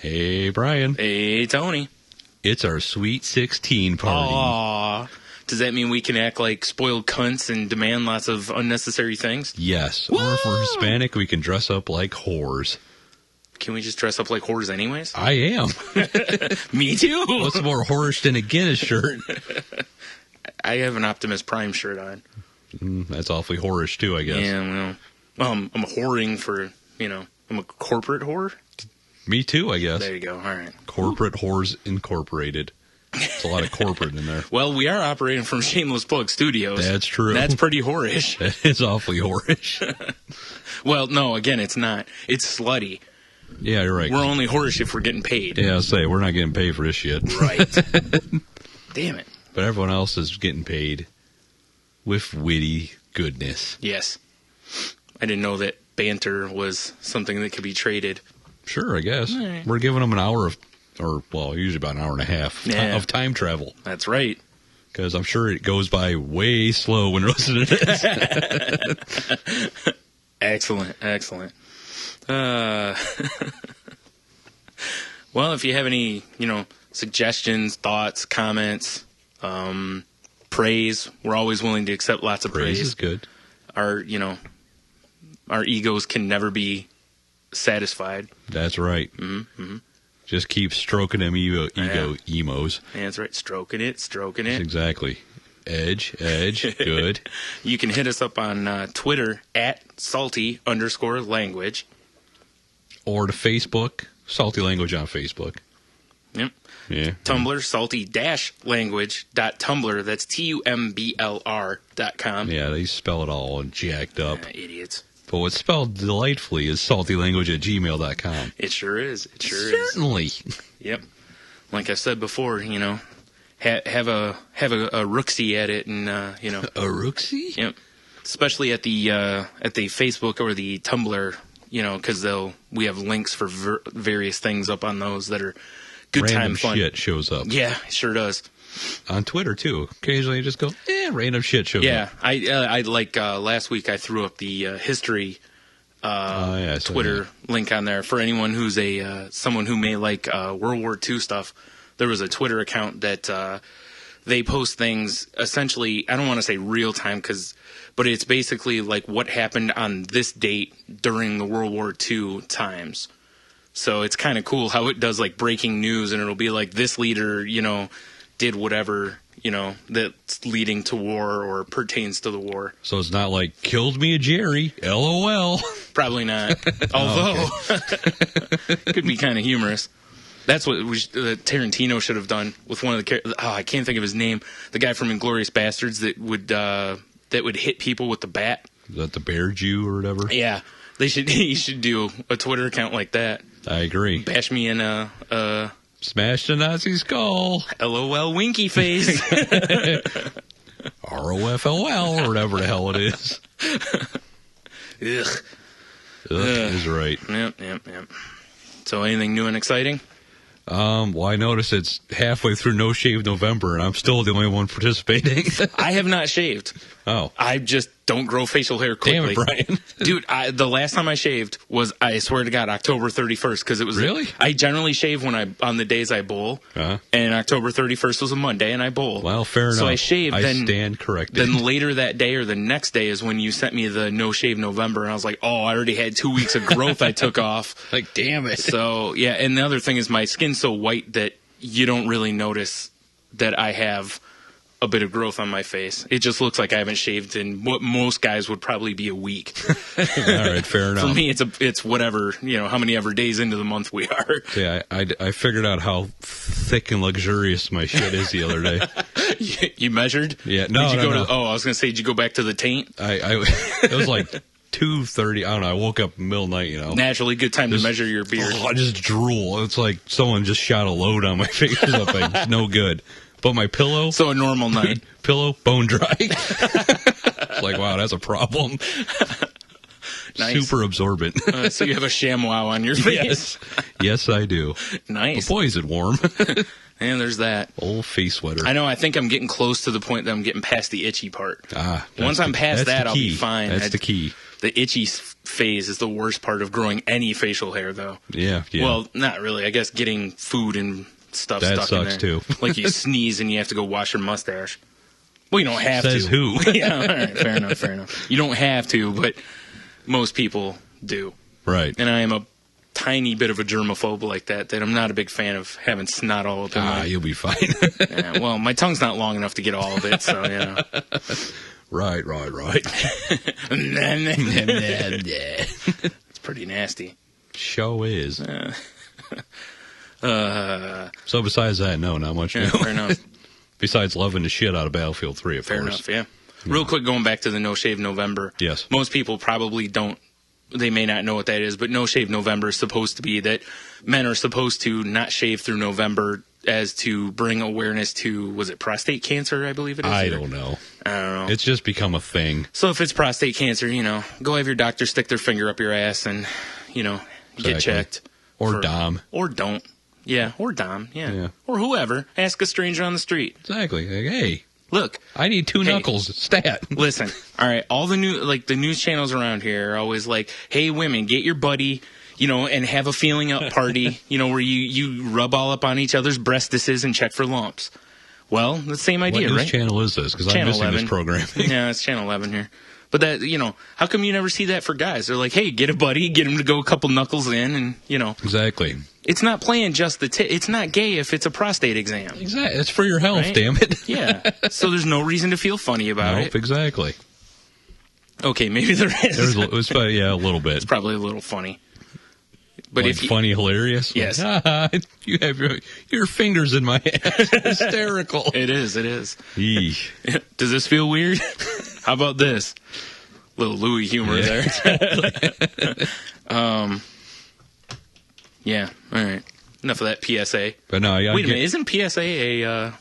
Hey, Brian. Hey, Tony. It's our Sweet 16 party. Aww. Does that mean we can act like spoiled cunts and demand lots of unnecessary things? Yes. Woo! Or if we're Hispanic, we can dress up like whores. Can we just dress up like whores anyways? I am. Me too. What's more whorish than a Guinness shirt? I have an Optimus Prime shirt on. That's awfully whorish, too, I guess. Yeah, well, I'm whoring for, I'm a corporate whore. Me too, I guess. There you go. All right. Corporate Whores Incorporated. There's a lot of corporate in there. Well, we are operating from Shameless Plug Studios. That's true. That's pretty whorish. It's awfully whorish. Well, no, again, it's not. It's slutty. Yeah, you're right. We're only whorish if we're getting paid. Yeah, I'll say, we're not getting paid for this shit. Right. Damn it. But everyone else is getting paid with witty goodness. Yes. I didn't know that banter was something that could be traded. Sure, I guess. Right. We're giving them an hour usually about an hour and a half of time travel. That's right. Because I'm sure it goes by way slow when listening to this. Excellent. Well, if you have any, suggestions, thoughts, comments, praise, we're always willing to accept lots of praise. Praise is good. Our egos can never be satisfied. That's right. Mm-hmm. Just keep stroking them emos. Yeah, that's right. Stroking it. Exactly. Edge, good. You can hit us up on Twitter at salty_language. Or to Facebook, Salty Language on Facebook. Yep. Yeah. Tumblr, salty-language.tumblr. That's TUMBLR.com. Yeah, they spell it all jacked up. Idiots. But what's spelled delightfully is saltylanguage@gmail.com. It sure is. Certainly. Yep. Like I said before, have a rooksy at it, and A rooksy? Yep. Especially at the Facebook or the Tumblr, because we have links for various things up on those that are good Random time fun. shit shows up. Yeah, it sure does. On Twitter too. Occasionally you just go, random shit shows up. Yeah, I like last week I threw up the history Twitter link on there for anyone who's someone who may like World War II stuff. There was a Twitter account that they post things essentially. I don't want to say real time but it's basically like what happened on this date during the World War II times. So it's kind of cool how it does like breaking news, and it'll be like this leader, did whatever, that's leading to war or pertains to the war. So it's not like, killed me a Jerry, LOL. Probably not. Although, could be kind of humorous. That's what Tarantino should have done with one of the characters. Oh, I can't think of his name. The guy from Inglourious Bastards that would hit people with the bat. Is that the Bear Jew or whatever? Yeah. He should do a Twitter account like that. I agree. Bash me in a smash the Nazi skull. LOL winky face. ROFLL or whatever the hell it is. Ugh. Is right. Yep. So anything new and exciting? Well, I notice it's halfway through No Shave November, and I'm still the only one participating. I have not shaved. Oh. I just don't grow facial hair quickly. Damn it, Brian. Dude, the last time I shaved was, I swear to God, October 31st, because it was... Really? I generally shave on the days I bowl, and October 31st was a Monday, and I bowl. Well, fair enough. So I shaved, I stand corrected. Then later that day or the next day is when you sent me the No Shave November, and I was like, I already had 2 weeks of growth I took off. Like, damn it. So, yeah, and the other thing is my skin's so white that you don't really notice that I have a bit of growth on my face. It just looks like I haven't shaved in what most guys would probably be a week. All right, fair enough. For me, it's whatever, how many ever days into the month we are. Yeah, I figured out how thick and luxurious my shit is the other day. You measured? Yeah, no. I was going to say, did you go back to the taint? It was like 2:30. I don't know. I woke up middle of the night, Naturally, good time to measure your beard. I just drool. It's like someone just shot a load on my face or something. It's no good. But my pillow... So a normal night. Pillow, bone dry. It's like, wow, that's a problem. Nice. Super absorbent. So you have a ShamWow on your face. Yes, I do. Nice. But boy, is it warm. And there's that. Old face sweater. I know. I think I'm getting close to the point that I'm getting past the itchy part. Once I'm past that, I'll be fine. That's the key. The itchy phase is the worst part of growing any facial hair, though. Yeah. Well, not really. I guess getting food and stuff stuck in there. That sucks, too. Like you sneeze and you have to go wash your mustache. Well, you don't have to. Says who? Yeah, all right, fair enough. You don't have to, but most people do. Right. And I am a tiny bit of a germaphobe like that I'm not a big fan of having snot all up in my... You'll be fine. Yeah, well, my tongue's not long enough to get all of it, so, you know. Right. It's pretty nasty. Show is. So besides that, no, not much new. Fair enough. Besides loving the shit out of Battlefield 3, of Fair course. enough, yeah. Real quick, going back to the No Shave November. Yes. Most people probably don't, they may not know what that is, but No Shave November is supposed to be that men are supposed to not shave through November as to bring awareness to, was it prostate cancer, I believe it is? I don't know. It's just become a thing. So if it's prostate cancer, you know, go have your doctor stick their finger up your ass and, you know, get checked. Or Dom. Or don't. Yeah, or Dom, Yeah. Or whoever. Ask a stranger on the street. Exactly. Like, hey, look. I need two knuckles. Stat. Listen, all right, all the the news channels around here are always like, hey, women, get your buddy, you know, and have a feeling up party, you know, where you rub all up on each other's breastises and check for lumps. Well, the same idea, what right? What channel is this? Because I'm missing this programming. Yeah, it's Channel 11 here. But that, you know, how come you never see that for guys? They're like, hey, get a buddy, get him to go a couple knuckles in, and, you know. Exactly. It's not playing just it's not gay if it's a prostate exam. Exactly. It's for your health, right? damn it. Yeah. So there's no reason to feel funny about it. Exactly. Okay, maybe there is. Yeah, a little bit. It's probably a little funny. But like if you, funny, hilarious. Yes. Like, you have your fingers in my ass. Hysterical. It is. Eesh. Does this feel weird? How about this? Little Louis humor there. Yeah. All right. Enough of that PSA. But no, wait a minute. Isn't PSA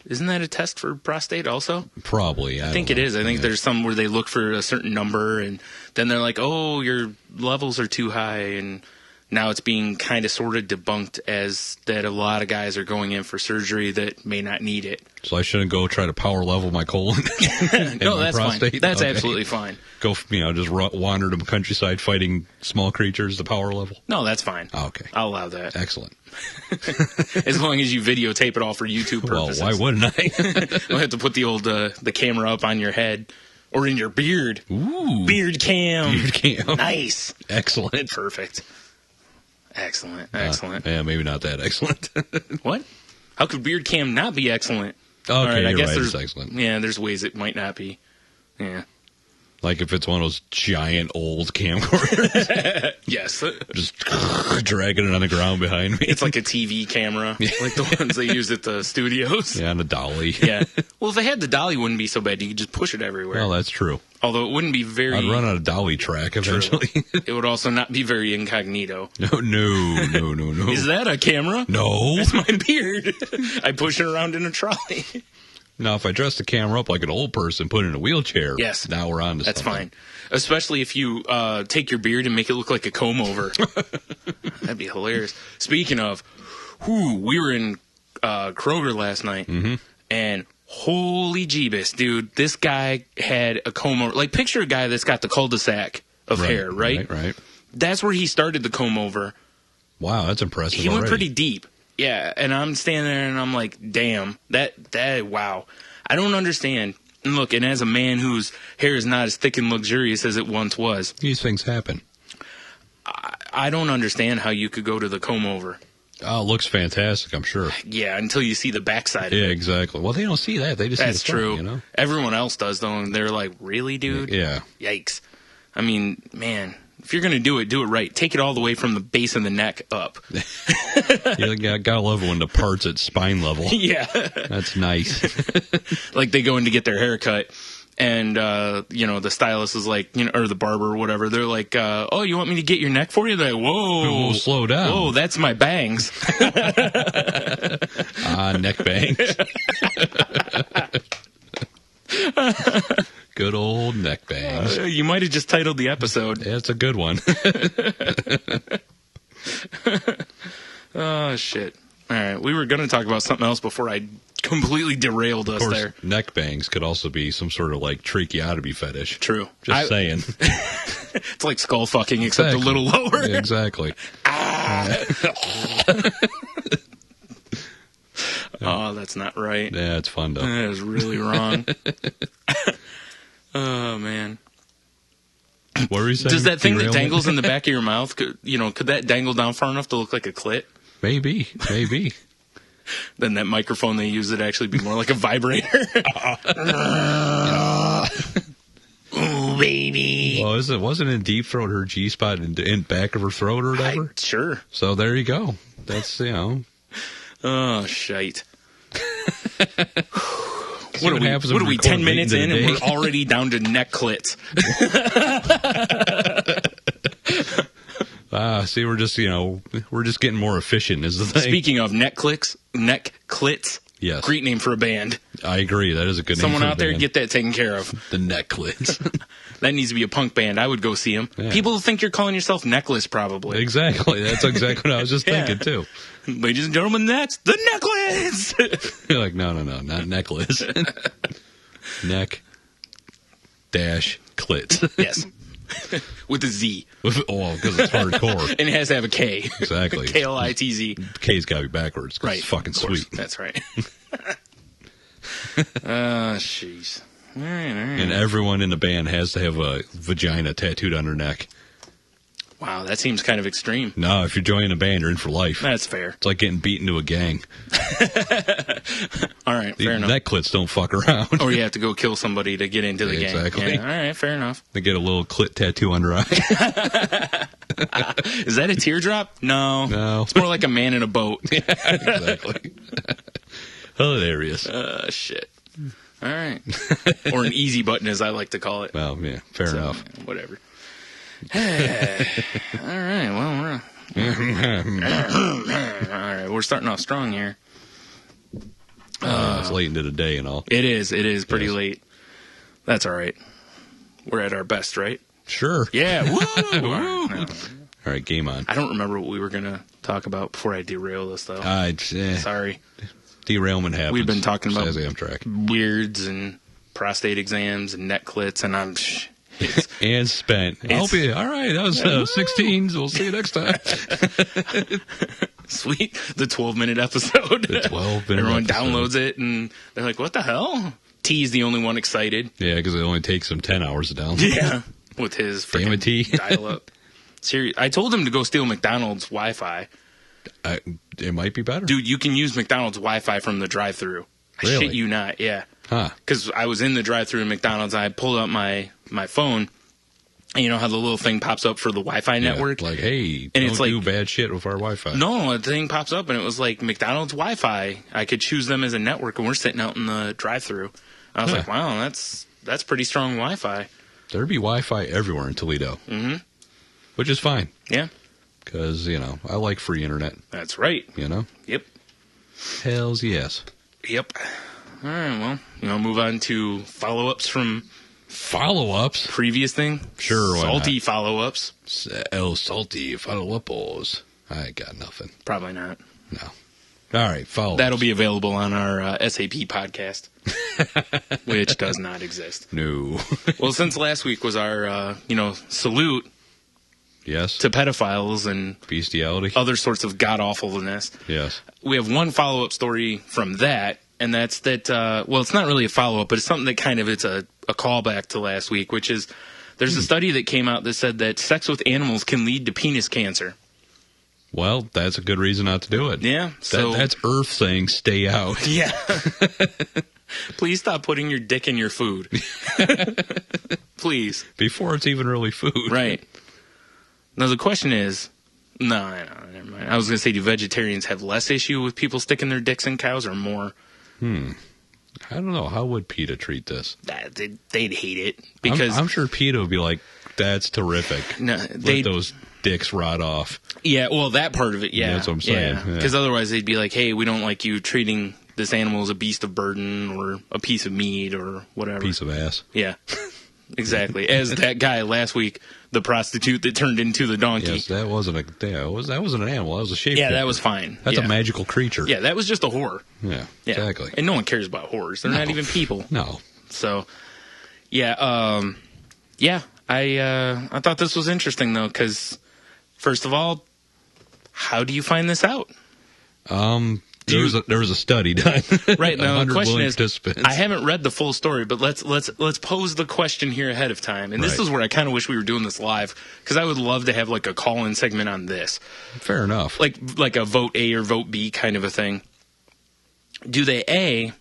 isn't that a test for prostate also? Probably. I think it is. I think there's some where they look for a certain number and then they're like, oh, your levels are too high, and now it's being kind of sort of debunked as that a lot of guys are going in for surgery that may not need it. So I shouldn't go try to power level my colon? No, that's prostate? fine. That's absolutely fine. Go, just wander to the countryside fighting small creatures to power level? No, that's fine. Oh, okay. I'll allow that. Excellent. As long as you videotape it all for YouTube purposes. Well, why wouldn't I? You'll have to put the old the camera up on your head or in your beard. Ooh. Beard cam. Beard cam. Nice. Excellent. Perfect. Excellent. Yeah, maybe not that excellent. What? How could beard cam not be excellent? Okay, all right, I guess right, there's it's excellent. Yeah, there's ways it might not be. Yeah. Like if it's one of those giant old camcorders. Yes. Just dragging it on the ground behind me. It's like a TV camera, like the ones they use at the studios. Yeah, and a dolly. Yeah. Well, if they had the dolly, it wouldn't be so bad. You could just push it everywhere. Well, that's true. Although it wouldn't be very... I'd run out of dolly track eventually. It would also not be very incognito. No. Is that a camera? No. That's my beard. I push it around in a trolley. Now, if I dress the camera up like an old person, put it in a wheelchair, yes, now we're on to that's something. Fine. Especially if you take your beard and make it look like a comb over. That'd be hilarious. Speaking of, we were in Kroger last night, and holy jeebus, dude, this guy had a comb over. Like, picture a guy that's got the cul-de-sac of hair, right? Right. That's where he started the comb over. Wow, that's impressive. He went pretty deep. Yeah, and I'm standing there and I'm like, damn, that, wow. I don't understand. And look, and as a man whose hair is not as thick and luxurious as it once was. These things happen. I don't understand how you could go to the comb over. Oh, it looks fantastic, I'm sure. Yeah, until you see the backside of it. Yeah, exactly. Well, they don't see that. They just see the front, true. You know? Everyone else does, though, and they're like, really, dude? Yeah. Yikes. I mean, man, if you're going to do it right. Take it all the way from the base of the neck up. You gotta love it when the part's at spine level. Yeah. That's nice. Like they go in to get their hair cut, and, the stylist is like, or the barber or whatever, they're like, oh, you want me to get your neck for you? They're like, whoa. Slow down. Whoa, that's my bangs. Neck bangs. Good old neck bangs. You might have just titled the episode. Yeah, it's a good one. Oh, shit. All right. We were going to talk about something else before I completely derailed us there. Neck bangs could also be some sort of like tracheotomy fetish. True. Just saying. It's like skull fucking, except a little lower. Yeah, exactly. Oh, that's not right. Yeah, it's fun though. That is really wrong. Oh man. What were you saying? Does that thing that dangles in the back of your mouth, could that dangle down far enough to look like a clit? Maybe. Then that microphone they use would actually be more like a vibrator. Oh, baby. Well, wasn't in Deep Throat her G-spot in back of her throat or whatever? Sure. So there you go. That's, Oh, shite. What are we 10 minutes in and we're already down to neck clits? See, we're just getting more efficient is the thing. Speaking of neck clits. Yes. Great name for a band. I agree. That is a good name. Someone out there, get that taken care of. The Necklace. That needs to be a punk band. I would go see them. Yeah. People think you're calling yourself Necklace, probably. Exactly. That's exactly what I was just thinking, too. Ladies and gentlemen, that's the Necklace. You're like, no, not Necklace. Neck dash clit. Yes. With a Z. Because it's hardcore. And it has to have a K. Exactly. K-L-I-T-Z. K's got to be backwards. Right. It's fucking sweet. That's right. Jeez. All right. And everyone in the band has to have a vagina tattooed on their neck. Wow, that seems kind of extreme. No, if you're joining a band, you're in for life. That's fair. It's like getting beat into a gang. All right, fair enough. Neck clits don't fuck around. Or you have to go kill somebody to get into the gang. Exactly. Yeah, all right, fair enough. They get a little clit tattoo under eye. Is that a teardrop? No. It's more like a man in a boat. Yeah, exactly. Hilarious. Shit. All right. Or an easy button, as I like to call it. Well, yeah, fair enough. Whatever. All right. Well, all right. We're starting off strong here. It's late into the day and all. It is pretty late. That's all right. We're at our best, right? Sure. Yeah. Woo! All right, game on. I don't remember what we were going to talk about before I derail this, though. Sorry. Derailment happens. We've been talking about Amtrak. weirds and prostate exams and neck clits, and I'm... and spent. I'll be all right. That was 16. So we'll see you next time. Sweet, the 12-minute episode. The 12-minute. Everyone downloads it and they're like, "What the hell?" T's the only one excited. Yeah, because it only takes him 10 hours to download. Yeah, with his freaking dial-up. Seriously, I told him to go steal McDonald's Wi-Fi. It might be better, dude. You can use McDonald's Wi-Fi from the drive-thru. Really? I shit you not. Yeah. Huh? Because I was in the drive-thru at McDonald's. I pulled up my phone, and you know how the little thing pops up for the Wi-Fi network? Like, hey, and don't do bad shit with our Wi-Fi. No, the thing pops up, and it was like McDonald's Wi-Fi. I could choose them as a network, and we're sitting out in the drive-thru. I was like, wow, that's pretty strong Wi-Fi. There'd be Wi-Fi everywhere in Toledo. Mm-hmm. Which is fine. Yeah. Because, I like free internet. That's right. Yep. Hells yes. Yep. All right, well, move on to follow-ups from... Follow-ups? Previous thing? Sure, Salty follow-ups? Salty follow-uppos. I got nothing. Probably not. No. All right, follow-ups. That'll be available on our SAP podcast, which does not exist. No. Well, since last week was our, salute... Yes. To pedophiles and bestiality, other sorts of god-awfulness. Yes. We have one follow-up story from that, and that's that, it's not really a follow-up, but it's something that kind of, it's a callback to last week, which is, there's a study that came out that said that sex with animals can lead to penis cancer. Well, that's a good reason not to do it. Yeah. That's Earth saying stay out. Yeah. Please stop putting your dick in your food. Please. Before it's even really food. Right. Now, the question is, no, never mind. I was going to say, do vegetarians have less issue with people sticking their dicks in cows or more? I don't know. How would PETA treat this? They'd hate it. Because I'm sure PETA would be like, that's terrific. No, let those dicks rot off. Yeah, well, that part of it, yeah. That's what I'm saying. Because otherwise they'd be like, hey, we don't like you treating this animal as a beast of burden or a piece of meat or whatever. Piece of ass. Yeah. Exactly. As that guy last week, the prostitute that turned into the donkey. Yes, that wasn't an animal. That was a shape. Yeah, that was fine. That's a magical creature. Yeah, that was just a whore. Yeah, exactly. And no one cares about whores. They're not even people. No. So, yeah, I thought this was interesting though, because first of all, how do you find this out? There was a study done. Right, now the question is, participants. I haven't read the full story, but let's pose the question here ahead of time. And this is where I kind of wish we were doing this live, because I would love to have like a call-in segment on this. Fair enough. Like a vote A or vote B kind of a thing. Do they A,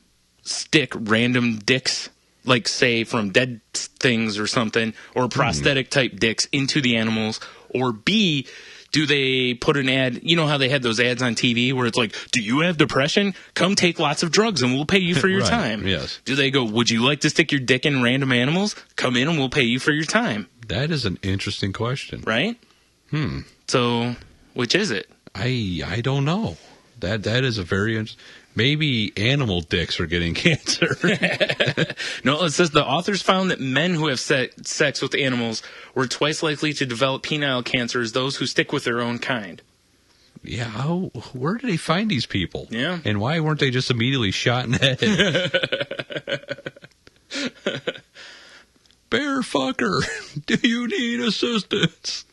stick random dicks, like say from dead things or something, or prosthetic type dicks into the animals, or B, do they put an ad? You know how they had those ads on TV where it's like, do you have depression? Come take lots of drugs and we'll pay you for your time. Yes. Do they go, would you like to stick your dick in random animals? Come in and we'll pay you for your time. That is an interesting question. Right? So, which is it? I don't know. That is a very interesting... Maybe animal dicks are getting cancer. No, it says the authors found that men who have sex with animals were twice likely to develop penile cancer as those who stick with their own kind. Yeah, where did they find these people? Yeah. And why weren't they just immediately shot in the head? Bear fucker, do you need assistance?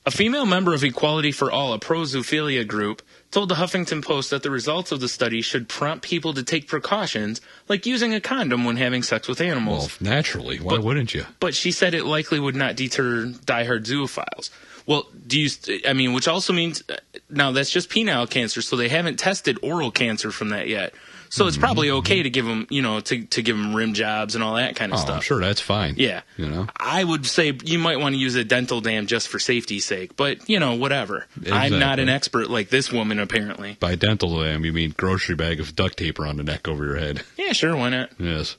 A female member of Equality for All, a pro-zoophilia group, told the Huffington Post that the results of the study should prompt people to take precautions, like using a condom when having sex with animals. Well, naturally. Why wouldn't you? But she said it likely would not deter diehard zoophiles. Well, which also means, now that's just penile cancer, so they haven't tested oral cancer from that yet. So it's probably okay to give them, to give them rim jobs and all that kind of stuff. I'm sure that's fine. Yeah. I would say you might want to use a dental dam just for safety's sake, but, whatever. Exactly. I'm not an expert like this woman, apparently. By dental dam, you mean grocery bag of duct tape around the neck over your head. Yeah, sure, why not? Yes.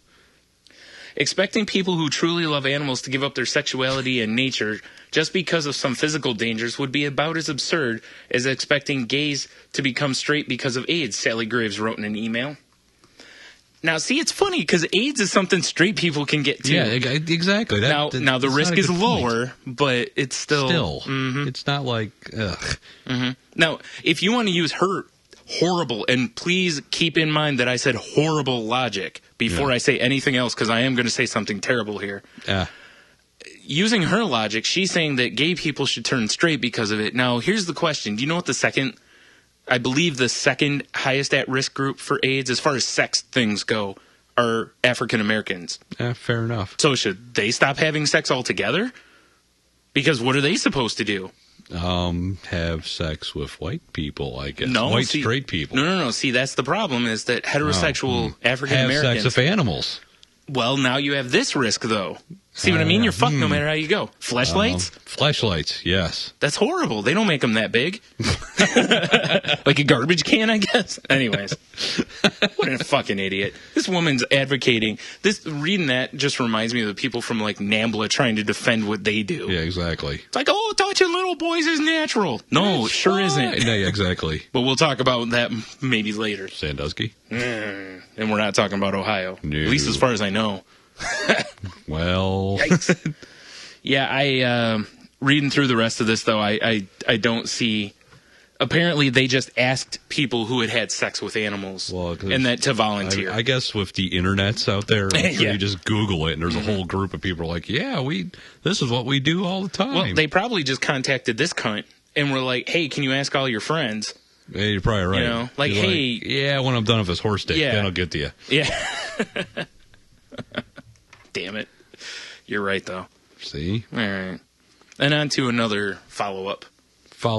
Expecting people who truly love animals to give up their sexuality and nature just because of some physical dangers would be about as absurd as expecting gays to become straight because of AIDS, Sally Graves wrote in an email. Now, see, it's funny because AIDS is something straight people can get too. Yeah, exactly. Now the risk is lower, but it's still it's not like, ugh. Now, if you want to use her horrible, and please keep in mind that I said horrible logic before I say anything else, because I am going to say something terrible here. Using her logic, she's saying that gay people should turn straight because of it. Now, here's the question. Do you know what I believe the second highest at-risk group for AIDS, as far as sex things go, are African Americans? Fair enough. So should they stop having sex altogether? Because what are they supposed to do? Have sex with white people, I guess. Straight people. No. See, that's the problem, is that heterosexual African Americans have sex with animals. Well, now you have this risk, though. See what I mean? You're fucked no matter how you go. Fleshlights? Fleshlights, yes. That's horrible. They don't make them that big. Like a garbage can, I guess. Anyways. What a fucking idiot. This woman's advocating. Reading that just reminds me of the people from, like, NAMBLA trying to defend what they do. Yeah, exactly. It's like, touching little boys is natural. No, it sure isn't. Yeah, exactly. But we'll talk about that maybe later. Sandusky. And we're not talking about Ohio. No. At least as far as I know. Well. Yikes. Yeah, reading through the rest of this, though, I don't see... Apparently, they just asked people who had sex with animals and that to volunteer. I guess with the internets out there, I'm sure you just Google it, and there's a whole group of people like, this is what we do all the time. Well, they probably just contacted this cunt and were like, hey, can you ask all your friends? Yeah, you're probably right. When I'm done with this horse dick, then I'll get to you. Yeah. Damn it. You're right, though. See? All right. And on to another follow-up. This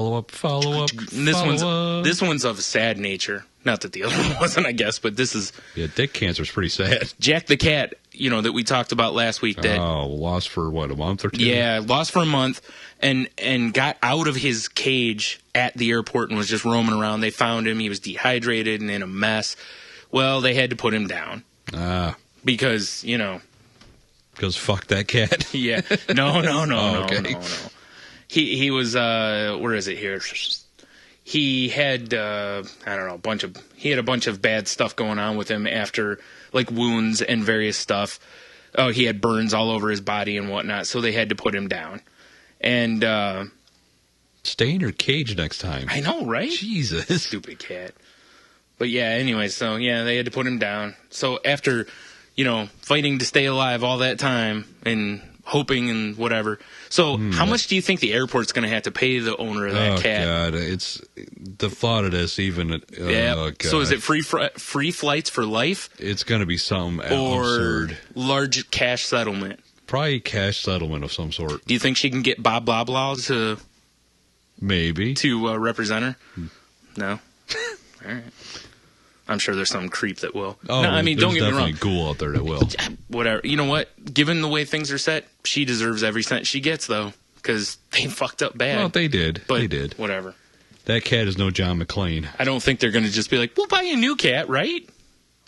one's of a sad nature. Not that the other one wasn't, I guess, but this is... Yeah, dick cancer's pretty sad. Jack the cat, that we talked about last week. Lost for, a month or two? Yeah, lost for a month and got out of his cage at the airport and was just roaming around. They found him. He was dehydrated and in a mess. Well, they had to put him down. Because, Because fuck that cat? Yeah. No, okay. no. He was, where is it here? He had, a bunch of bad stuff going on with him after, like, wounds and various stuff. Oh, he had burns all over his body and whatnot, so they had to put him down. And stay in your cage next time. I know, right? Jesus. Stupid cat. But yeah, anyway, so yeah, they had to put him down. So after, fighting to stay alive all that time and hoping and whatever. So how much do you think the airport's going to have to pay the owner of that cat? Oh, God. It's the thought of this even. Yeah. Oh, God. So is it free flights for life? It's going to be some or absurd. Large cash settlement? Probably cash settlement of some sort. Do you think she can get Bob Blah to... Maybe. To represent her? No? All right. I'm sure there's some creep that will. Oh, no, I mean, don't get me wrong. There's definitely a ghoul out there that will. Whatever. You know what? Given the way things are set, she deserves every cent she gets, though, because they fucked up bad. Well, they did. But they did. Whatever. That cat is no John McClane. I don't think they're going to just be like, we'll buy you a new cat, right?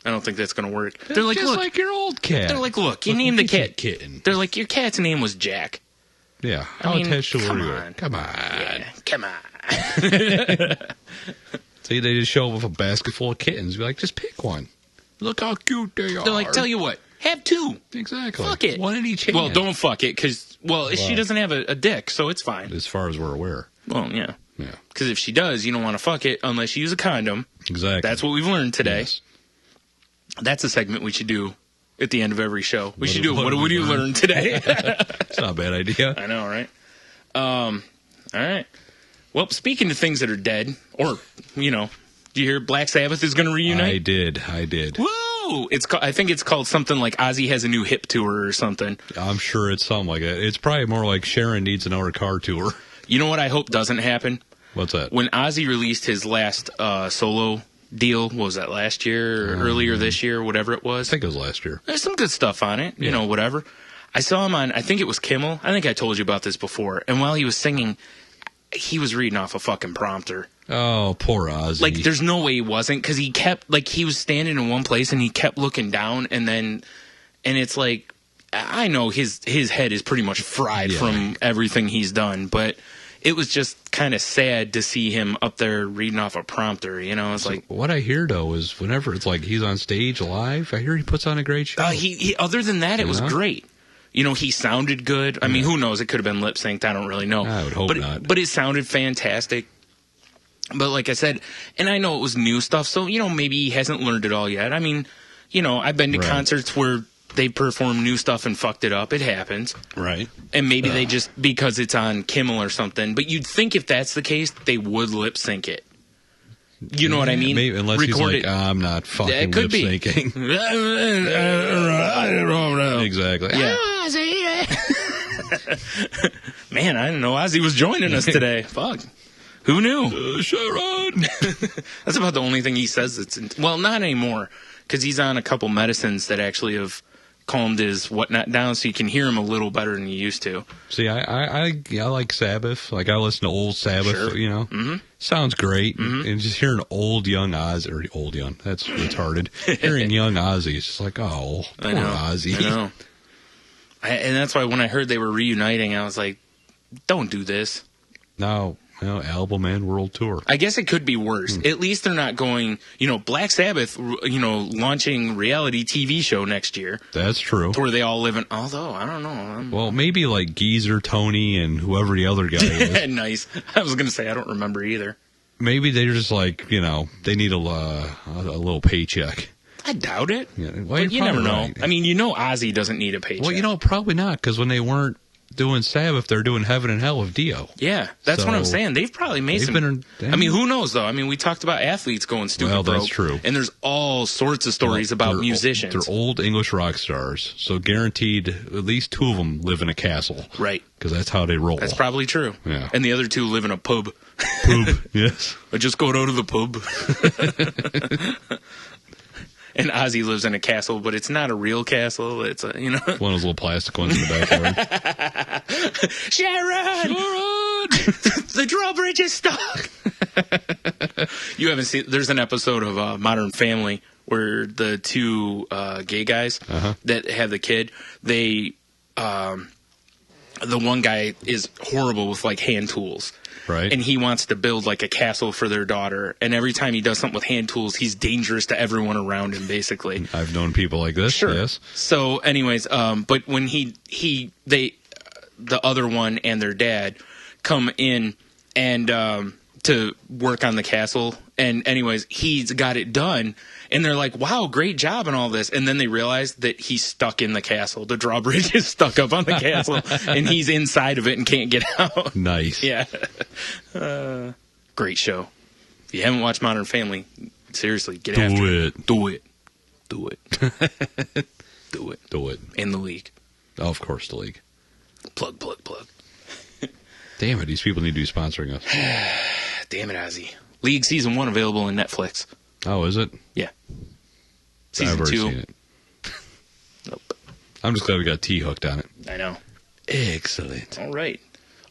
I don't think that's going to work. They're like, just look. like your old cat. They're like, look, you named the cat. Kitten. They're like, your cat's name was Jack. Yeah. How attached were you? Come on. Yeah, come on. See, they just show up with a basket full of kittens. Be like, just pick one. Look how cute they are. They're like, tell you what, have two. Exactly. Fuck it. One in each hand. Well, don't fuck it, because, she doesn't have a dick, so it's fine. As far as we're aware. Well, yeah. Yeah. Because if she does, you don't want to fuck it unless you use a condom. Exactly. That's what we've learned today. Yes. That's a segment we should do at the end of every show. We should do what did you learn today? It's not a bad idea. I know, right? All right. Well, speaking of things that are dead, or, do you hear Black Sabbath is going to reunite? I did. Woo! I think it's called something like Ozzy has a new hip tour or something. I'm sure it's something like that. It's probably more like Sharon needs another car tour. You know what I hope doesn't happen? What's that? When Ozzy released his last solo deal, what was that, last year or earlier this year, or whatever it was? I think it was last year. There's some good stuff on it, whatever. I saw him on, I think it was Kimmel. I think I told you about this before. And while he was singing, he was reading off a fucking prompter. Oh, poor Ozzy. Like, there's no way he wasn't, because he kept, he was standing in one place and he kept looking down, and it's like, I know his head is pretty much fried from everything he's done, but it was just kind of sad to see him up there reading off a prompter, It's like, what I hear, though, is whenever it's like he's on stage live, I hear he puts on a great show. He other than that, it was great. He sounded good. I mean, who knows? It could have been lip synced. I don't really know. I would hope not. But it sounded fantastic. But like I said, and I know it was new stuff, so, maybe he hasn't learned it all yet. I mean, I've been to concerts where they perform new stuff and fucked it up. It happens. Right. And maybe they just, because it's on Kimmel or something. But you'd think if that's the case, they would lip sync it. You know what I mean? Maybe, unless Record he's like, I'm not fucking could lip syncing. Exactly. Yeah. Man, I didn't know Ozzy was joining us today. Fuck. Who knew? Sharon. That's about the only thing he says well, not anymore, because he's on a couple medicines that actually have calmed his whatnot down, so you can hear him a little better than you used to. See, I like Sabbath. Like, I listen to old Sabbath, Mm-hmm. Sounds great. Mm-hmm. And just hearing old young Ozzy, or old young, that's retarded. Hearing young Ozzy, it's just like, oh, poor Ozzy. I know. And that's why when I heard they were reuniting, I was like, don't do this. No, album and world tour. I guess it could be worse. At least they're not going, Black Sabbath, launching reality TV show next year. That's true. Where they all live in, although, I don't know. Well, maybe like Geezer, Tony, and whoever the other guy is. Nice. I was going to say, I don't remember either. Maybe they're just like, they need a little paycheck. I doubt it. Yeah, well, but you never know. Right. I mean, Ozzy doesn't need a paycheck. Well, probably not, because when they weren't doing Sabbath, they're doing Heaven and Hell with Dio. Yeah, that's what I'm saying. They've probably made some... I mean, who knows, though? I mean, we talked about athletes going stupid broke. Well, that's true. And there's all sorts of stories about musicians. They're old English rock stars, so guaranteed at least two of them live in a castle. Right. Because that's how they roll. That's probably true. Yeah. And the other two live in a pub. Yes. I just go to the pub. And Ozzy lives in a castle, but it's not a real castle. It's a, one of those little plastic ones in the backyard. Sharon! The drawbridge is stuck! You haven't seen... There's an episode of Modern Family where the two gay guys that have the kid, they... the one guy is horrible with, hand tools. Right. And he wants to build a castle for their daughter. And every time he does something with hand tools, he's dangerous to everyone around him, basically. I've known people like this. Sure. Yes. So anyways, but when the other one and their dad come in and to work on the castle. And anyways, he's got it done. And they're like, wow, great job and all this. And then they realize that he's stuck in the castle. The drawbridge is stuck up on the castle, and he's inside of it and can't get out. Nice. Yeah. Great show. If you haven't watched Modern Family, seriously, get after it. Do it. Do it. Do it. Do it. In the league. Oh, of course, the league. Plug. Damn it, these people need to be sponsoring us. Damn it, Ozzy. League Season 1 available on Netflix. Oh, is it? Yeah. Season 2. I've already seen it. Nope. I'm just glad we got T hooked on it. I know. Excellent. All right.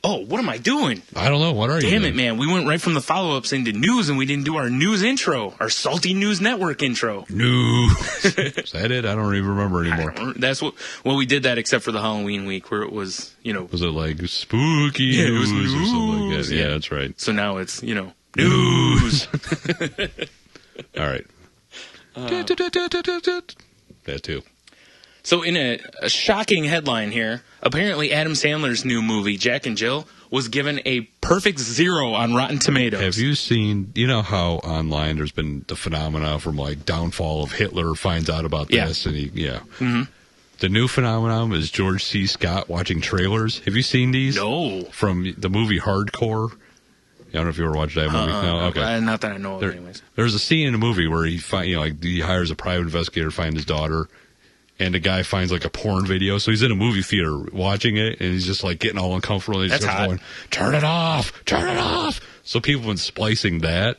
Oh, what am I doing? I don't know. What are you doing? Damn it, man. We went right from the follow-ups into news, and we didn't do our news intro, our Salty News Network intro. News. Is that it? I don't even remember anymore. That's what. Well, we did that except for the Halloween week where it was, Was it like spooky news, it was news or something like that? Yeah, that's right. So now it's, news. All right. That too. So in a shocking headline here, apparently Adam Sandler's new movie, Jack and Jill, was given a perfect 0 on Rotten Tomatoes. Have you seen, how online there's been the phenomena from downfall of Hitler finds out about this and Mm-hmm. The new phenomenon is George C. Scott watching trailers. Have you seen these? No. From the movie Hardcore. I don't know if you ever watched that movie. No, okay. Not that I know of, anyways. There's a scene in the movie where he he hires a private investigator to find his daughter. And the guy finds a porn video, so he's in a movie theater watching it, and he's just getting all uncomfortable. And he's That's just hot. going, "Turn it off! Turn it off!" So people have been splicing that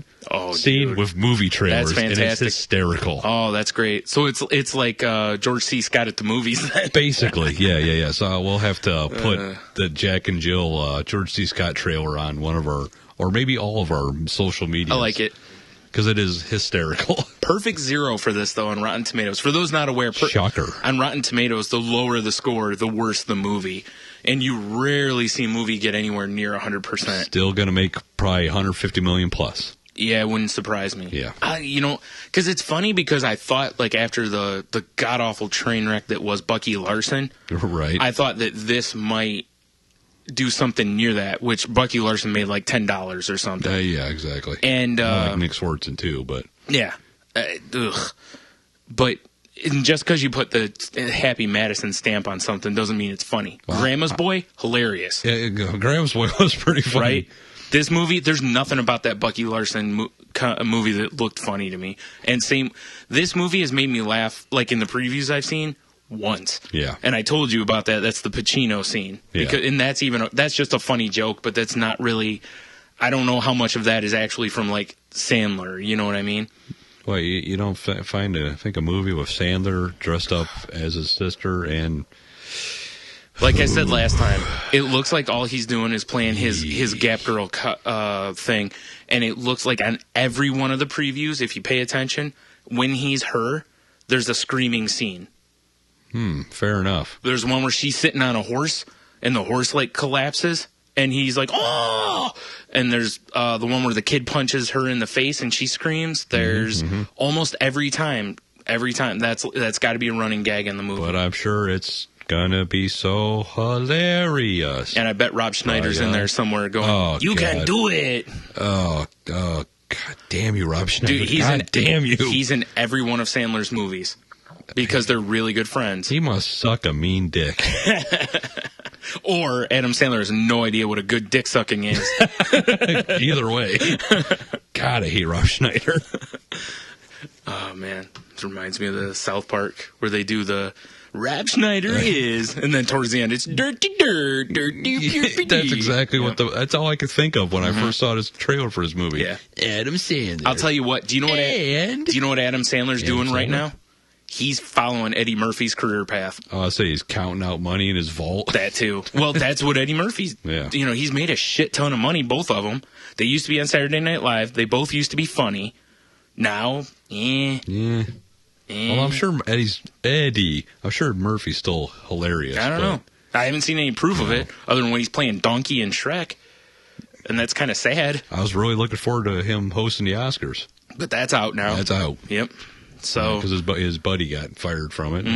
scene with movie trailers, that's fantastic. And it's hysterical. Oh, that's great. So it's like George C. Scott at the movies. Then. Basically, yeah. So we'll have to put the Jack and Jill George C. Scott trailer on one of our, or maybe all of our social media. I like it. Because it is hysterical. Perfect 0 for this, though, on Rotten Tomatoes. For those not aware, Shocker. On Rotten Tomatoes, the lower the score, the worse the movie. And you rarely see a movie get anywhere near 100%. Still going to make probably $150 million plus. Yeah, it wouldn't surprise me. Yeah. Because it's funny because I thought, after the god-awful train wreck that was Bucky Larson, right? I thought that this might do something near that, which Bucky Larson made $10 or something. Yeah, exactly. And like Nick Swartzen too, but yeah, but just because you put the Happy Madison stamp on something doesn't mean it's funny. Wow. Grandma's Boy, hilarious. Yeah, Grandma's Boy was pretty funny. Right? This movie, there's nothing about that Bucky Larson movie that looked funny to me. And this movie has made me laugh, in the previews I've seen, once. Yeah. And I told you about that. That's the Pacino scene. Yeah. And that's just a funny joke, but that's not really, I don't know how much of that is actually from Sandler. You know what I mean? Well, you don't find a movie with Sandler dressed up as his sister and... Like I said last time, it looks like all he's doing is playing his Gap Girl thing. And it looks like on every one of the previews, if you pay attention, when he's her, there's a screaming scene. Fair enough. There's one where she's sitting on a horse, and the horse collapses, and he's like, "Oh!" And there's the one where the kid punches her in the face, and she screams. There's almost every time. That's got to be a running gag in the movie. But I'm sure it's gonna be so hilarious. And I bet Rob Schneider's in there somewhere going, "You can do it." Oh, God damn you, Rob Schneider! Dude, damn you! He's in every one of Sandler's movies. Because they're really good friends. He must suck a mean dick. Or Adam Sandler has no idea what a good dick sucking is. Either way. God, I hate Rob Schneider. Oh, man. This reminds me of the South Park where they do the Rob Schneider is, and then towards the end it's dirty dirt, dirty. That's exactly that's all I could think of when I first saw this trailer for his movie. Yeah. Adam Sandler. I'll tell you what. Do you know what Adam Sandler's doing right now? He's following Eddie Murphy's career path. Oh, I say he's counting out money in his vault. That too. Well, that's what Eddie Murphy's. Yeah. He's made a shit ton of money. Both of them. They used to be on Saturday Night Live. They both used to be funny. Now, Well, I'm sure I'm sure Murphy's still hilarious. I don't know. I haven't seen any proof of it other than when he's playing Donkey in Shrek. And that's kind of sad. I was really looking forward to him hosting the Oscars. But that's out now. That's out. Yep. So because his buddy got fired from it.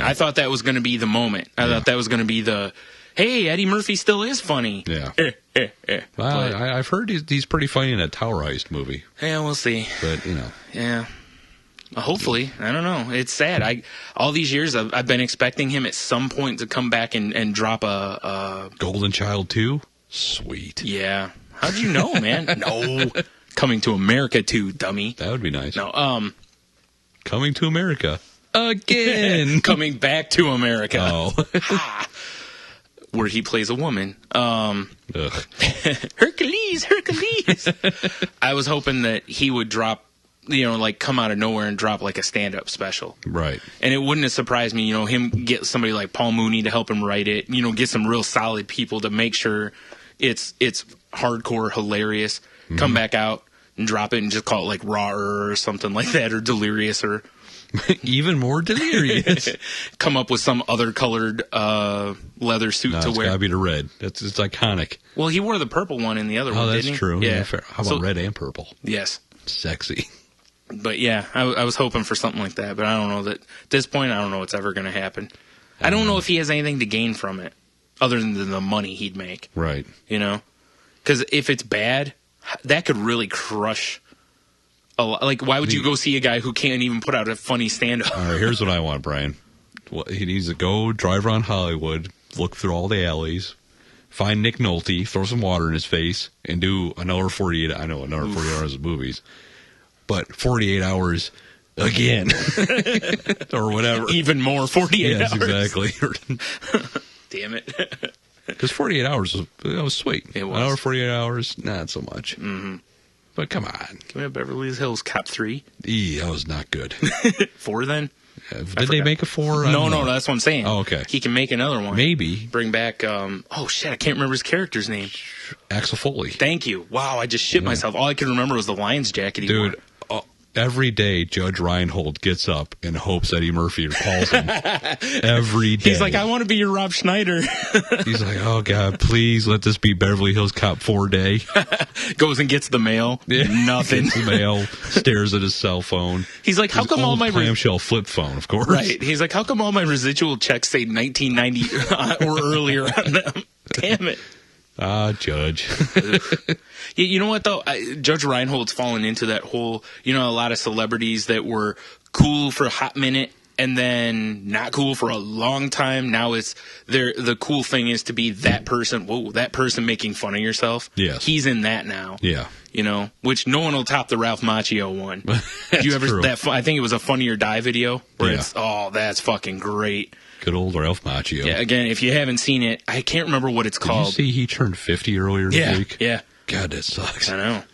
I thought that was going to be the moment. I thought that was going to be hey, Eddie Murphy still is funny. Yeah. Well, I've heard he's pretty funny in a Tower Heist movie. Yeah, we'll see. But, Yeah. Hopefully. I don't know. It's sad. All these years, I've been expecting him at some point to come back and drop a... Golden Child 2? Sweet. Yeah. How'd you know, man? No. Coming to America 2, dummy. That would be nice. No, Coming to America. Again. Coming back to America. Oh. Where he plays a woman. Ugh. Hercules. I was hoping that he would drop, come out of nowhere and drop like a stand-up special. Right. And it wouldn't have surprised me, him get somebody like Paul Mooney to help him write it, get some real solid people to make sure it's hardcore hilarious. Mm-hmm. Come back out and drop it and just call it like Raw or something like that, or Delirious, or even more delirious. Come up with some other colored leather suit to wear. It's gotta be the red. It's iconic. Well, he wore the purple one in the other one, didn't he? Oh, that's true. Yeah. Fair. How about red and purple? Yes. Sexy. But yeah, I was hoping for something like that, but I don't know that at this point. I don't know what's ever going to happen. I don't know if he has anything to gain from it, other than the money he'd make. Right. Because if it's bad, that could really crush. Like, why would you go see a guy who can't even put out a funny stand-up? All right, here's what I want, Brian. He needs to go drive around Hollywood, look through all the alleys, find Nick Nolte, throw some water in his face, and do another 48. I know another 48 hours of movies, but 48 hours again, or whatever. Even more 48 hours. Exactly. Damn it. Because 48 hours was sweet. It was. An hour, 48 hours, not so much. Mm-hmm. But come on. Can we have Beverly Hills Cop 3? That was not good. 4 then? Did they make a 4? No, that's what I'm saying. Oh, okay. He can make another one. Maybe. Bring back, I can't remember his character's name. Axel Foley. Thank you. Wow, I just shit myself. All I could remember was the Lions jacket he wore. Dude, every day Judge Reinhold gets up and hopes Eddie Murphy calls him. Every day. He's like, I want to be your Rob Schneider. He's like, oh, God, please let this be Beverly Hills Cop 4 day. Goes and gets the mail. Nothing. Gets the mail, stares at his cell phone. He's like, how come all my... clamshell flip phone, of course. Right. He's like, how come all my residual checks say 1990 or earlier on them? Damn it. Judge. You know what, though? Judge Reinhold's fallen into that whole, a lot of celebrities that were cool for a hot minute and then not cool for a long time. Now the cool thing is to be that person. Whoa, that person making fun of yourself. Yes. He's in that now. Yeah. Which no one will top the Ralph Macchio one. Did you ever, true. I think it was a Funny or Die video where it's, that's fucking great. Good old Ralph Macchio. Yeah, again, if you haven't seen it, I can't remember what it's called. Did you see he turned 50 earlier this week? Yeah. God, that sucks. I know.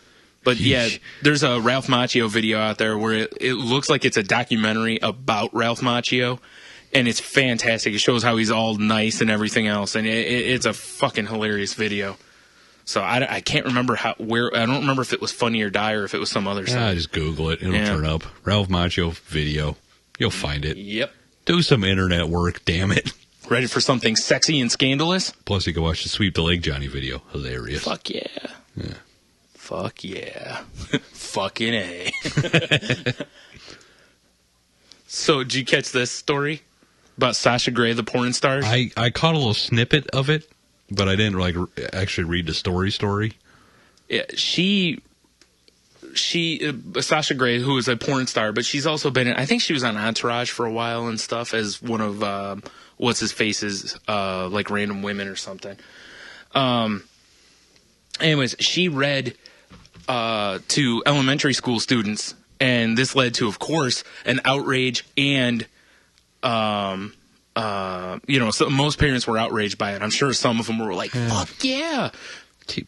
But yeah, there's a Ralph Macchio video out there where it looks like it's a documentary about Ralph Macchio, and it's fantastic. It shows how he's all nice and everything else, and it's a fucking hilarious video. So I can't remember I don't remember if it was Funny or Die or if it was some other site. Just Google it. It'll turn up. Ralph Macchio video. You'll find it. Yep. Do some internet work, damn it. Ready for something sexy and scandalous? Plus, you can watch the Sweep the Leg Johnny video. Hilarious. Fuck yeah. Yeah. Fuck yeah. Fucking A. So, did you catch this story about Sasha Grey, the porn star? I caught a little snippet of it, but I didn't actually read the story. Yeah, Sasha Grey, who is a porn star, but she's also been I think she was on Entourage for a while and stuff as one of what's his face's like Random Women or something. Anyways, she read to elementary school students, and this led to, of course, an outrage and so most parents were outraged by it. I'm sure some of them were like, "Fuck yeah."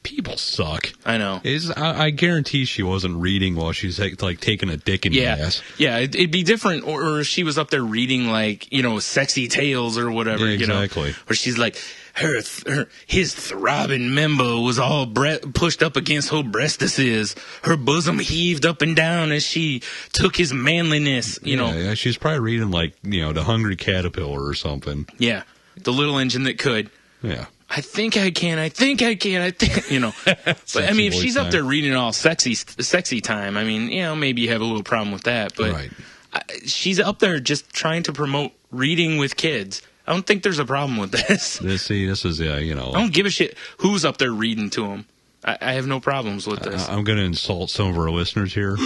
People suck. I know. I guarantee she wasn't reading while she's taking a dick in the ass. Yeah, it'd be different, or if she was up there reading sexy tales or whatever. Exactly. Where she's like, his throbbing member was all pushed up against her breastises. Her bosom heaved up and down as she took his manliness. Yeah, she's probably reading The Hungry Caterpillar or something. Yeah, The Little Engine That Could. Yeah. I think I can. But I mean, if she's up there reading all sexy time, I mean, maybe you have a little problem with that. But right. she's up there just trying to promote reading with kids. I don't think there's a problem with this. This is, I don't give a shit who's up there reading to them. I have no problems with this. I'm going to insult some of our listeners here.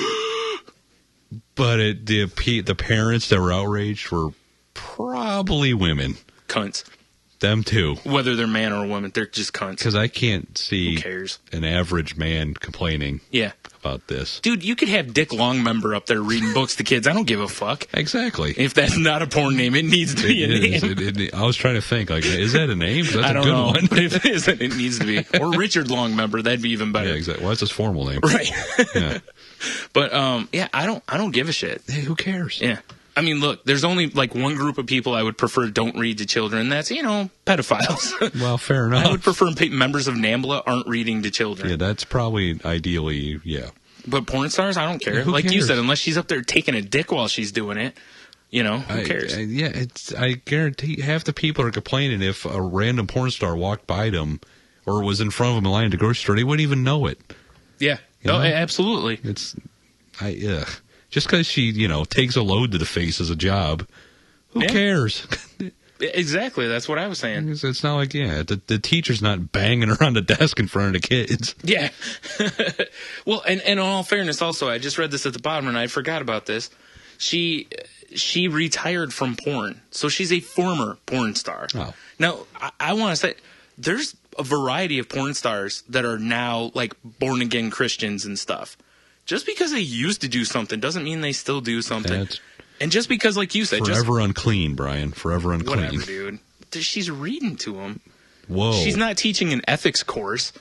But the parents that were outraged were probably women. Cunts. Them too. Whether they're man or woman, they're just cunts. Because I can't see Who cares? An average man complaining about this. Dude, you could have Dick Longmember up there reading books to kids. I don't give a fuck. Exactly. If that's not a porn name, it needs to be a name. I was trying to think, is that a name? That's I don't a good know. one. But if it isn't, it needs to be. Or Richard Longmember, that'd be even better. Yeah, exactly. Well, that's his formal name. Right. Yeah. But, I don't give a shit. Hey, who cares? Yeah. I mean, look, there's only like one group of people I would prefer don't read to children. That's, pedophiles. Well, fair enough. I would prefer members of NAMBLA aren't reading to children. Yeah, that's probably ideally, yeah. But porn stars, I don't care. Yeah, like cares? you said, unless she's up there taking a dick while she's doing it, who cares? I guarantee half the people are complaining if a random porn star walked by them or was in front of them in line at the grocery store, they wouldn't even know it. Yeah. Absolutely. Just because she, takes a load to the face as a job, who cares? Exactly. That's what I was saying. It's not like, the teacher's not banging her on the desk in front of the kids. Yeah. Well, and in all fairness, also, I just read this at the bottom and I forgot about this. She retired from porn. So she's a former porn star. Oh. Now, I want to say there's a variety of porn stars that are now like born again Christians and stuff. Just because they used to do something doesn't mean they still do something. And just because, like you said, forever unclean, Brian. Forever unclean. Whatever, dude. She's reading to him. Whoa. She's not teaching an ethics course.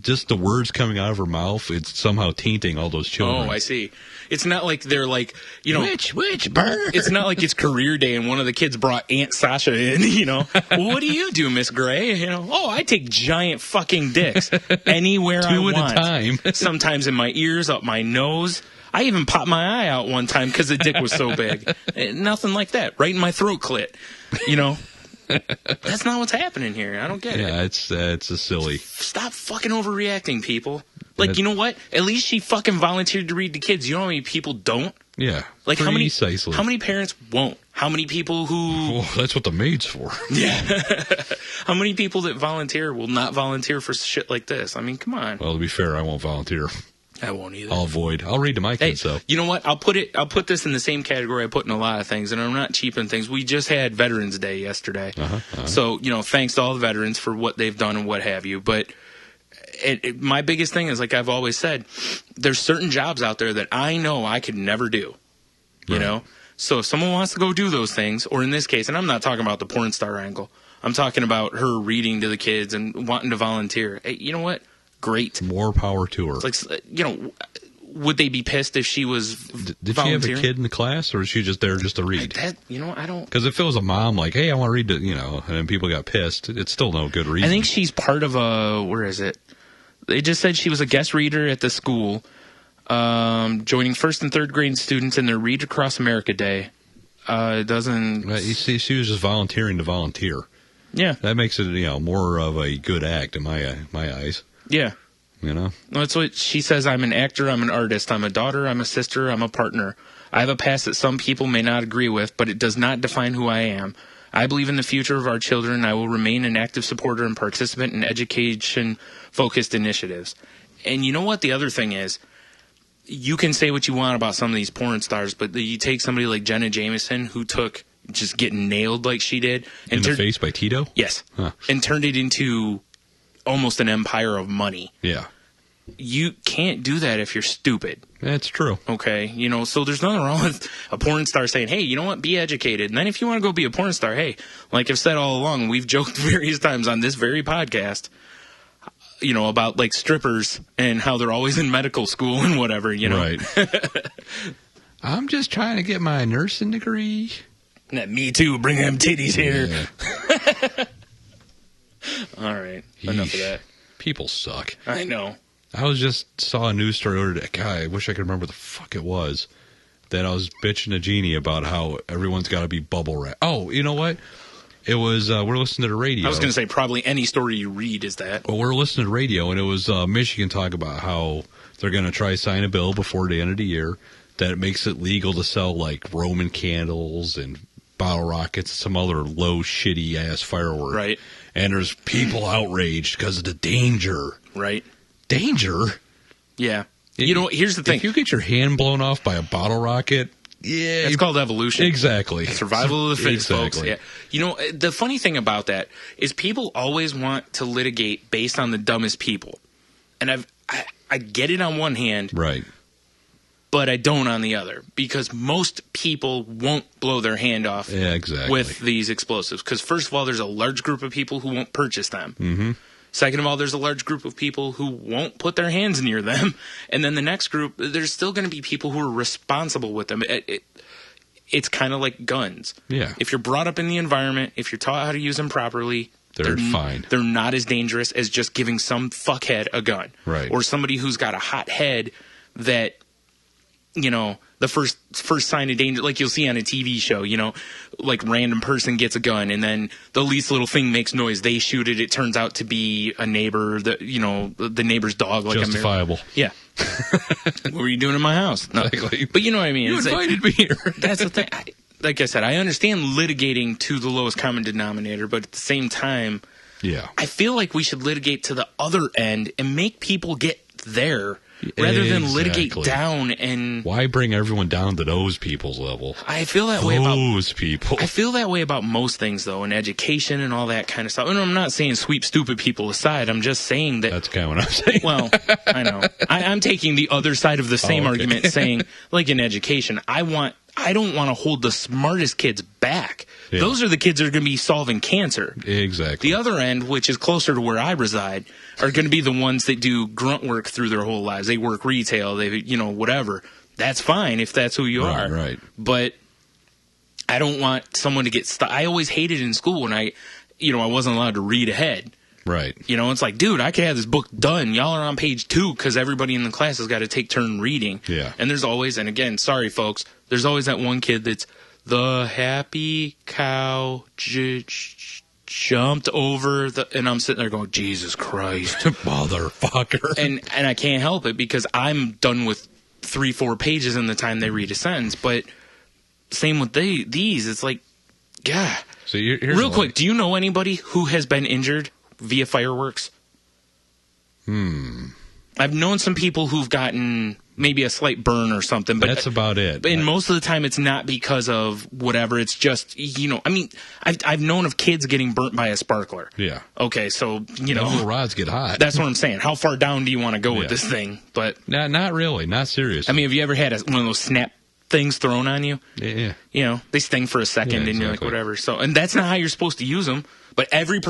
Just the words coming out of her mouth, it's somehow tainting all those children. Oh, I see. It's not like they're like, Which bird? It's not like it's career day and one of the kids brought Aunt Sasha in, Well, what do you do, Miss Gray? I take giant fucking dicks anywhere I want. 2 at a time. Sometimes in my ears, up my nose. I even popped my eye out one time because the dick was so big. Nothing like that. Right in my throat clit, That's not what's happening here. I don't get it. Yeah, it's a silly. Stop fucking overreacting, people. Like, you know what? At least she fucking volunteered to read to kids. You know how many people don't? Yeah. Like, how many parents won't? How many people who... Well, that's what the maid's for. Yeah. How many people that volunteer will not volunteer for shit like this? I mean, come on. Well, to be fair, I won't volunteer. I won't either. I'll avoid. I'll read to my kids, though. You know what? I'll put this in the same category I put in a lot of things, and I'm not cheaping things. We just had Veterans Day yesterday. So, thanks to all the veterans for what they've done and what have you. But my biggest thing is, like I've always said, there's certain jobs out there that I know I could never do. You know? So if someone wants to go do those things, or in this case, and I'm not talking about the porn star angle, I'm talking about her reading to the kids and wanting to volunteer. Hey, you know what? Great. More power to her. It's like, would they be pissed if she was Did she have a kid in the class, or was she just there just to read? I don't... Because if it was a mom, like, hey, I want to read, and then people got pissed, it's still no good reason. I think she's part of where is it? They just said she was a guest reader at the school, joining first and third grade students in their Read Across America Day. It doesn't... You see, she was just volunteering to volunteer. Yeah. That makes it, more of a good act in my eyes. Yeah. That's what she says. I'm an actor, I'm an artist, I'm a daughter, I'm a sister, I'm a partner. I have a past that some people may not agree with, but it does not define who I am. I believe in the future of our children. I will remain an active supporter and participant in education-focused initiatives. And you know what the other thing is? You can say what you want about some of these porn stars, but you take somebody like Jenna Jameson, who took just getting nailed like she did. In the face by Tito? Yes. Huh. And turned it into almost an empire of money. Yeah. You can't do that if you're stupid. That's true. Okay, so there's nothing wrong with a porn star saying, hey, you know what, be educated. And then if you want to go be a porn star, hey, like I've said all along, we've joked various times on this very podcast, about like strippers and how they're always in medical school and whatever, Right. I'm just trying to get my nursing degree. Me too, bring them titties here. Yeah. All right, enough of that. People suck. I know. I saw a news story earlier today. God, I wish I could remember what the fuck it was. That I was bitching to Jeannie about how everyone's got to be bubble wrap. Oh, you know what? It was, we're listening to the radio. I was going to say probably any story you read is that. Well, we're listening to radio, and it was Michigan talk about how they're going to try to sign a bill before the end of the year that it makes it legal to sell, like, Roman candles and bottle rockets, some other low, shitty-ass firework. Right. And there's people outraged because of the danger. Right. Danger? Yeah. You know, here's the thing. If you get your hand blown off by a bottle rocket, yeah. It's called evolution. Exactly. Survival of the fittest, exactly. folks. Yeah. You know, the funny thing about that is people always want to litigate based on the dumbest people. And I get it on one hand. Right. But I don't on the other, because most people won't blow their hand off with these explosives. Because first of all, there's a large group of people who won't purchase them. Mm-hmm. Second of all, there's a large group of people who won't put their hands near them. And then the next group, there's still going to be people who are responsible with them. It's kind of like guns. Yeah. If you're brought up in the environment, if you're taught how to use them properly, they're fine. They're not as dangerous as just giving some fuckhead a gun. Right. Or somebody who's got a hot head that, you know, the first sign of danger, like you'll see on a TV show, you know, like random person gets a gun and then the least little thing makes noise. They shoot it. It turns out to be a neighbor, the neighbor's dog. Like justifiable. Yeah. What were you doing in my house? No. Exactly. But you know what I mean. You invited me here. That's the thing. Like I said, I understand litigating to the lowest common denominator, but at the same time, yeah, I feel like we should litigate to the other end and make people get there. Rather than litigate down and... Why bring everyone down to those people's level? I feel that way about... Those people. I feel that way about most things, though, in education and all that kind of stuff. And I'm not saying sweep stupid people aside. I'm just saying that... That's kind of what I'm saying. Well, I know. I'm taking the other side of the same argument, saying, like in education, I don't want to hold the smartest kids back. Yeah. Those are the kids that are going to be solving cancer. Exactly. The other end, which is closer to where I reside, are going to be the ones that do grunt work through their whole lives. They work retail, whatever. That's fine if that's who you are. Right. But I don't want someone to get stuck. I always hated in school when I wasn't allowed to read ahead. Right. You know, it's like, dude, I could have this book done. Y'all are on page 2 because everybody in the class has got to take turn reading. Yeah. And there's always, and again, sorry, folks, there's always that one kid that's the happy cow jumped over and I'm sitting there going, Jesus Christ. Motherfucker. And I can't help it because I'm done with 3-4 pages in the time they read a sentence. But same with these. It's like, yeah. So here's real quick, do you know anybody who has been injured via fireworks? I've known some people who've gotten maybe a slight burn or something, but that's about it. And most of the time, it's not because of whatever. It's just, I mean, I've known of kids getting burnt by a sparkler. Yeah. Okay, so little rods get hot. That's what I'm saying. How far down do you want to go with this thing? But not really, not serious. I mean, have you ever had one of those snap things thrown on you? Yeah. You know, they sting for a second, and you're like, whatever. So, and that's not how you're supposed to use them. But every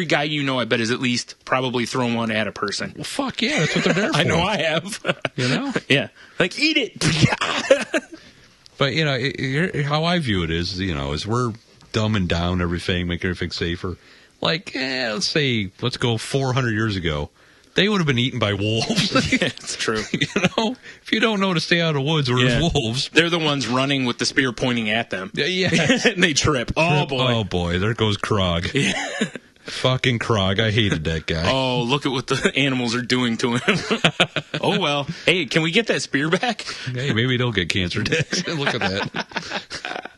guy I bet has at least probably thrown one at a person. Well, fuck yeah, that's what they're there for. I know I have. You know? Yeah. Like, eat it. But, how I view it is, is we're dumbing down everything, making everything safer. Like, let's go 400 years ago. They would have been eaten by wolves. Yeah, it's true. If you don't know to stay out of the woods where there's wolves. They're the ones running with the spear pointing at them. Yeah. And they trip. Oh, boy. Oh, boy. There goes Krog. Yeah. Fucking Krog. I hated that guy. Oh, look at what the animals are doing to him. Oh, well. Hey, can we get that spear back? Hey, maybe they'll get cancer next. Look at that.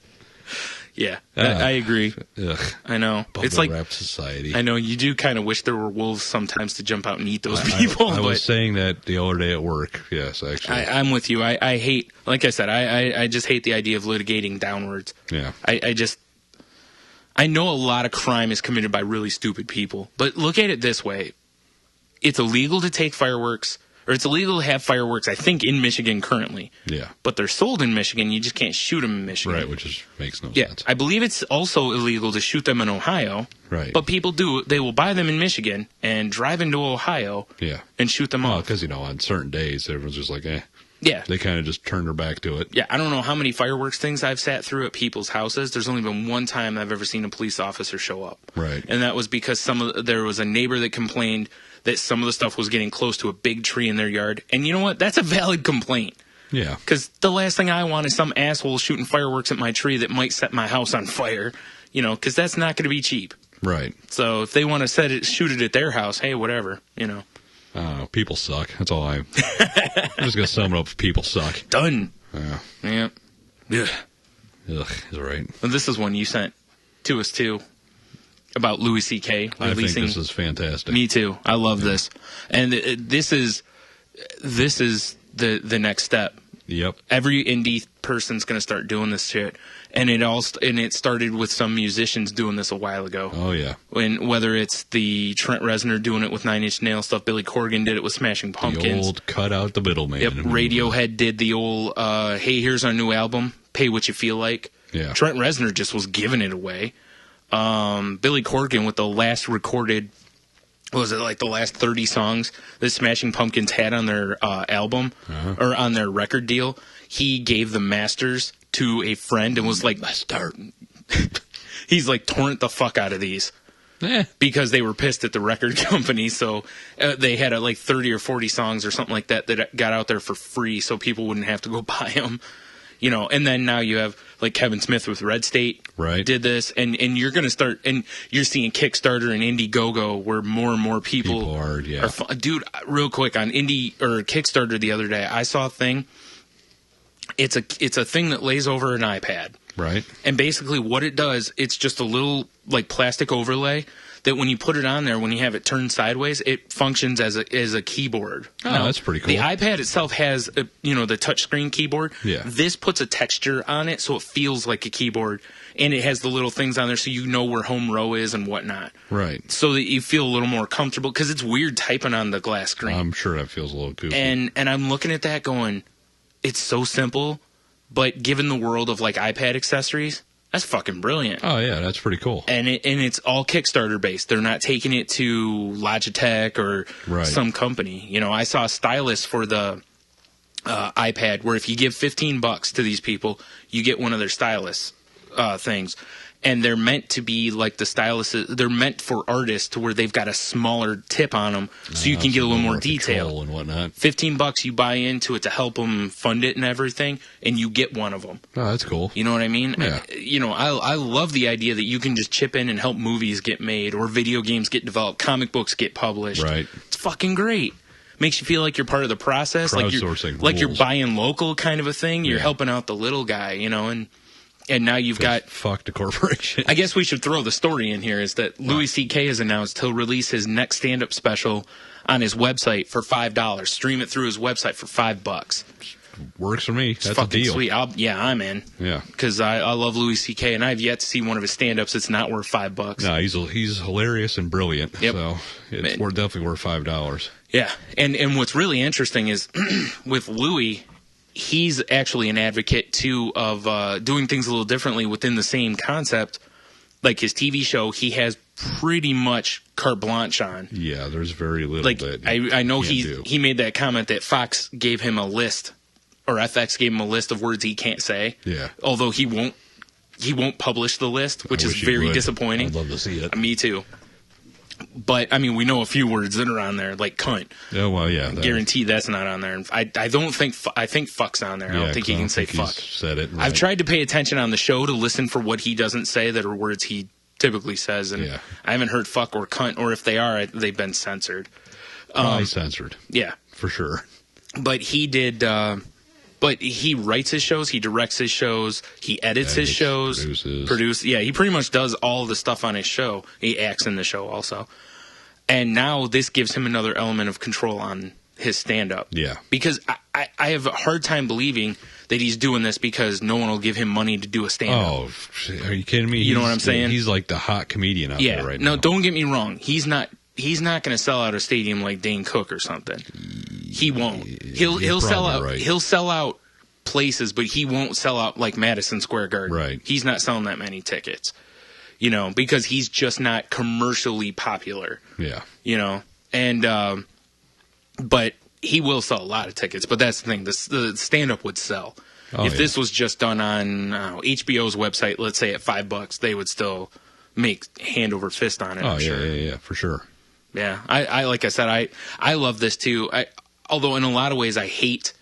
Yeah, I agree. Ugh. I know. Bubble it's like wrap society. I know you do kind of wish there were wolves sometimes to jump out and eat those people. I was saying that the other day at work. Yes, actually. I'm with you. I hate, like I said, I just hate the idea of litigating downwards. Yeah. I know a lot of crime is committed by really stupid people, but look at it this way: it's illegal to take fireworks. Or it's illegal to have fireworks, I think, in Michigan currently. Yeah. But they're sold in Michigan. You just can't shoot them in Michigan. Right, which makes no sense. I believe it's also illegal to shoot them in Ohio. Right. But people do. They will buy them in Michigan and drive into Ohio and shoot them off. Because, on certain days, everyone's just like, eh. Yeah. They kind of just turn their back to it. Yeah, I don't know how many fireworks things I've sat through at people's houses. There's only been one time I've ever seen a police officer show up. Right. And that was because there was a neighbor that complained that some of the stuff was getting close to a big tree in their yard. And you know what? That's a valid complaint. Yeah. Because the last thing I want is some asshole shooting fireworks at my tree that might set my house on fire. Because that's not going to be cheap. Right. So if they want to shoot it at their house, hey, whatever, people suck. That's all I'm just going to sum it up. People suck. Done. Yeah. Yeah. Yeah. Ugh, is right. And this is one you sent to us too, about Louis C.K. releasing. I think this is fantastic. Me too. I love this, and this is the next step. Yep. Every indie person's going to start doing this shit, and it started with some musicians doing this a while ago. Oh yeah. Whether it's the Trent Reznor doing it with Nine Inch Nails stuff, Billy Corgan did it with Smashing Pumpkins. The old cut out the middleman. Yep. Radiohead did the old hey, here's our new album, pay what you feel like. Yeah. Trent Reznor just was giving it away. Billy Corgan with the last recorded, what was it, like the last 30 songs that Smashing Pumpkins had on their album or on their record deal, he gave the masters to a friend and was like, he's like, torrent the fuck out of these. Because they were pissed at the record company, so they had like 30 or 40 songs or something like that got out there for free, so people wouldn't have to go buy them. You know, and then now you have like Kevin Smith with Red State did this, and you're going to start, and you're seeing Kickstarter and Indiegogo where more and more people are dude, real quick on Kickstarter the other day, I saw a thing. It's a thing that lays over an iPad. Right. And basically what it does, it's just a little like plastic overlay that when you put it on there, when you have it turned sideways, it functions as a keyboard. Oh, now, that's pretty cool. The iPad itself has, the touchscreen keyboard. Yeah. This puts a texture on it so it feels like a keyboard, and it has the little things on there so you know where home row is and whatnot. Right. So that you feel a little more comfortable, because it's weird typing on the glass screen. I'm sure that feels a little goofy. And I'm looking at that going, it's so simple, but given the world of like iPad accessories, that's fucking brilliant. Oh yeah, that's pretty cool. And it's all Kickstarter based. They're not taking it to Logitech or some company. You know, I saw a stylus for the iPad where if you give $15 to these people, you get one of their stylus things. And they're meant to be like the styluses. They're meant for artists to where they've got a smaller tip on them, so you can get a little more detail and whatnot. $15 you buy into it to help them fund it and everything, and you get one of them. Oh, that's cool. You know what I mean? Yeah. I love the idea that you can just chip in and help movies get made, or video games get developed, comic books get published. Right. It's fucking great. Makes you feel like you're part of the process, like you're buying local kind of a thing. You're helping out the little guy, and now you've got... Fuck the corporation. I guess we should throw the story in here, is that Louis C.K. has announced he'll release his next stand-up special on his website for $5. Stream it through his website for $5. Works for me. It's That's fucking a deal. Sweet. I'm in. Yeah. Because I love Louis C.K., and I've yet to see one of his stand-ups that's not worth $5. No, he's hilarious and brilliant. Yep. So it's definitely worth $5. Yeah. And what's really interesting is with Louis... He's actually an advocate, too, of doing things a little differently within the same concept. Like his TV show, he has pretty much carte blanche on. Yeah, there's very little that I know he made that comment that Fox gave him a list, or FX gave him a list of words he can't say. Yeah. Although he won't publish the list, which is very disappointing. I'd love to see it. Me too. But, I mean, we know a few words that are on there, like cunt. Oh, well, yeah. Guaranteed that's not on there. I don't think... I think fuck's on there. I don't think he can say fuck. Said it. Right. I've tried to pay attention on the show to listen for what he doesn't say that are words he typically says, and I haven't heard fuck or cunt, or if they are, they've been censored. Probably censored. Yeah. For sure. But he did... But he writes his shows, he directs his shows, he edits his shows, produces. Yeah, he pretty much does all the stuff on his show. He acts in the show also. And now this gives him another element of control on his stand-up. Yeah. Because I have a hard time believing that he's doing this because no one will give him money to do a stand-up. Oh, are you kidding me? You know what I'm saying? He's like the hot comedian out there right now. No, don't get me wrong. He's not going to sell out a stadium like Dane Cook or something. He won't. He'll sell out. Right. He'll sell out places, but he won't sell out like Madison Square Garden. Right. He's not selling that many tickets. Because he's just not commercially popular. Yeah. And but he will sell a lot of tickets. But that's the thing. The stand-up would sell. If this was just done on HBO's website, let's say at $5, they would still make hand over fist on it. Oh, yeah, for sure. Yeah. I like I said, I love this too. Although in a lot of ways I hate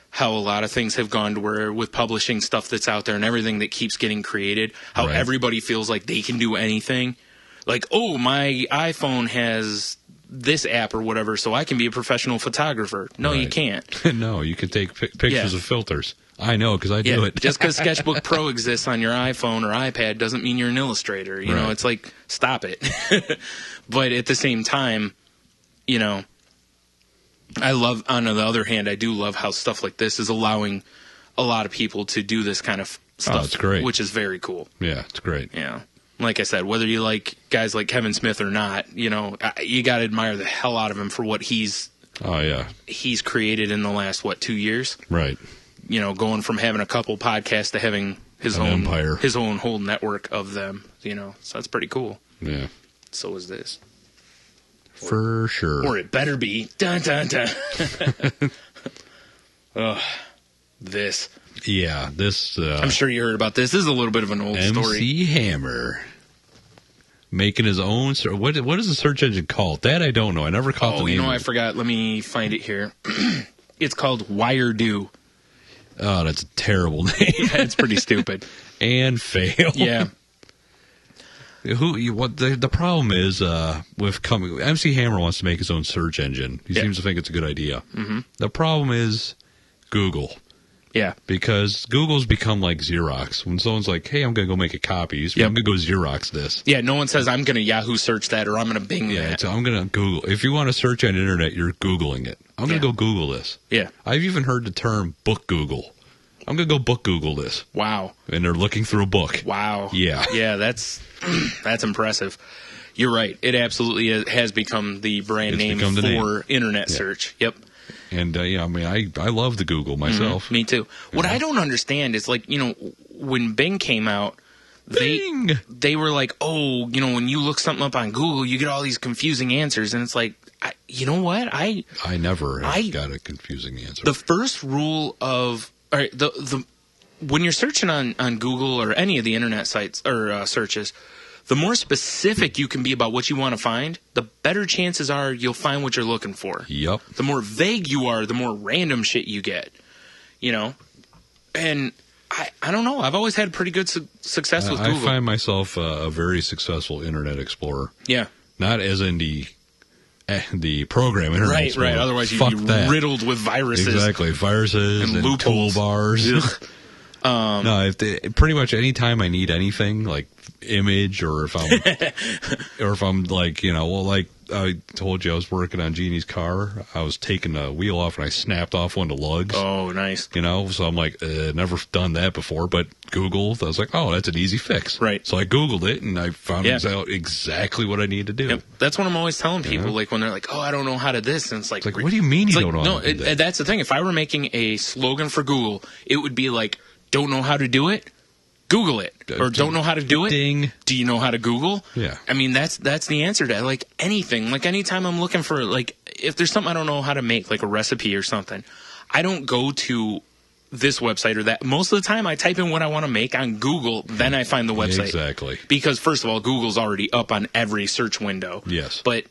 how a lot of things have gone to where with publishing stuff that's out there and everything that keeps getting created, how everybody feels like they can do anything. Like, oh, my iPhone has this app or whatever, so I can be a professional photographer. No, you can't. No, you can take pictures of filters. I know, because I do it. Just because Sketchbook Pro exists on your iPhone or iPad doesn't mean you're an illustrator. You know, it's like, stop it. But at the same time, you know, I love, on the other hand, I do love how stuff like this is allowing a lot of people to do this kind of stuff. Oh, it's great. Which is very cool. Yeah, it's great. Yeah. Like I said, whether you like guys like Kevin Smith or not, you know, you got to admire the hell out of him for what he's created in the last, 2 years? Right. You know, going from having a couple podcasts to having his own empire, his own whole network of them, you know. So that's pretty cool. Yeah. So is this. For sure. Or it better be. Dun, dun, dun. This. Yeah, this. I'm sure you heard about this. This is a little bit of an old story. MC Hammer making his own. What is the search engine called? That I don't know. I never caught the name. You know, I forgot. Let me find it here. It's called Wiredo. Oh, that's a terrible name. Yeah, it's pretty stupid. And fail. Yeah. The problem is with coming. MC Hammer wants to make his own search engine. He seems to think it's a good idea. Mm-hmm. The problem is Google. Yeah. Because Google's become like Xerox. When someone's like, hey, I'm going to go make a copy, I'm going to go Xerox this. Yeah, no one says, I'm going to Yahoo search that or I'm going to Bing that. So I'm going to Google. If you want to search on the internet, you're Googling it. I'm going to go Google this. Yeah. I've even heard the term book Google. I'm going to go book Google this. Wow. And they're looking through a book. Wow. Yeah. Yeah, that's impressive. You're right. It absolutely has become the brand name for internet search. Yep. And, I mean, I love the Google myself. Mm-hmm. Me too. What I don't understand is, like, you know, when Bing came out, they were like, oh, you know, when you look something up on Google, you get all these confusing answers. And it's like, you know what? I never got a confusing answer. The first rule of, all right, when you're searching on Google or any of the internet sites or searches, the more specific you can be about what you want to find, the better chances are you'll find what you're looking for. Yep. The more vague you are, the more random shit you get. You know? And I don't know. I've always had pretty good success with Google. I find myself a very successful Internet Explorer. Yeah. Not as in the program Internet Explorer. Right. Otherwise you'd be riddled with viruses. Exactly. Viruses and toolbars. No, pretty much any time I need anything, like image, or if I'm like, you know, well, like I told you, I was working on Jeannie's car. I was taking the wheel off and I snapped off one of the lugs. Oh, nice. You know, so I'm like, never done that before, but Googled. I was like, oh, that's an easy fix. Right. So I Googled it and I found out exactly what I need to do. Yep. That's what I'm always telling people, like when they're like, oh, I don't know how to this. And it's like, what do you mean you don't know how to do that? That's the thing. If I were making a slogan for Google, it would be like, don't know how to do it? Google it. Or don't know how to do it? Ding. Do you know how to Google? Yeah. I mean, that's the answer to that. Like anything. Like anytime I'm looking for, like, if there's something I don't know how to make, like a recipe or something, I don't go to this website or that. Most of the time I type in what I want to make on Google, then I find the website. Exactly. Because first of all, Google's already up on every search window. Yes. But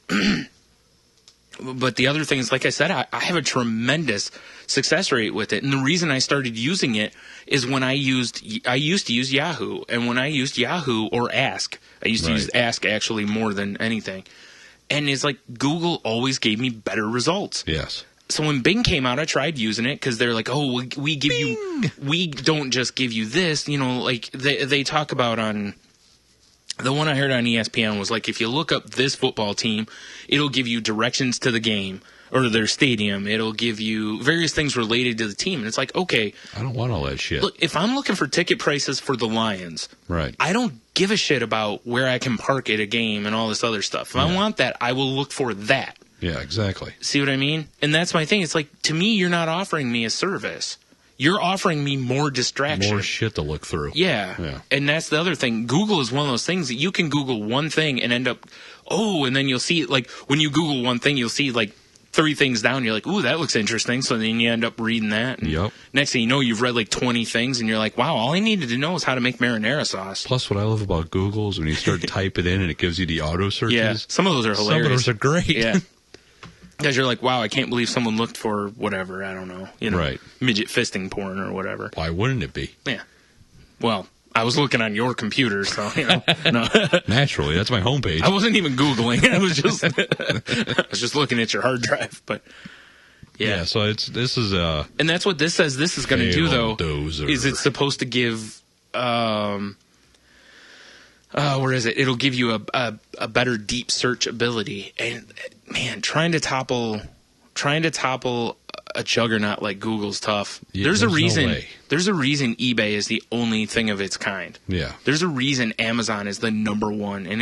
the other thing is, like I said, I have a tremendous success rate with it. And the reason I started using it is when I used to use Yahoo. And when I used Yahoo or Ask, I used to use Ask actually more than anything. And it's like Google always gave me better results. Yes. So when Bing came out, I tried using it because they're like, oh, we give Bing! you, we don't just give you this. You know, like they talk about on... The one I heard on ESPN was like, if you look up this football team, it'll give you directions to the game or their stadium. It'll give you various things related to the team. And it's like, okay. I don't want all that shit. Look, if I'm looking for ticket prices for the Lions, right, I don't give a shit about where I can park at a game and all this other stuff. If I want that, I will look for that. Yeah, exactly. See what I mean? And that's my thing. It's like, to me, you're not offering me a service. You're offering me more distraction. More shit to look through. Yeah. And that's the other thing. Google is one of those things that you can Google one thing and end up, and then you'll see, like, when you Google one thing, you'll see, like, 3 things down. You're like, ooh, that looks interesting. So then you end up reading that. And next thing you know, you've read, like, 20 things, and you're like, wow, all I needed to know is how to make marinara sauce. Plus, what I love about Google is when you start to type it in and it gives you the auto searches. Yeah, some of those are hilarious. Some of those are great. Yeah. Because you're like, wow, I can't believe someone looked for whatever, I don't know, midget fisting porn or whatever. Why wouldn't it be? Yeah. Well, I was looking on your computer, so, no. Naturally, that's my homepage. I wasn't even Googling. I was just looking at your hard drive. But, Yeah. So this is a. And that's what this says. This is going to do though. Is it's supposed to give? Where is it? It'll give you a better deep search ability. And man, trying to topple a juggernaut like Google's tough. Yeah, there's a reason. No way. There's a reason eBay is the only thing of its kind. Yeah. There's a reason Amazon is the number one, and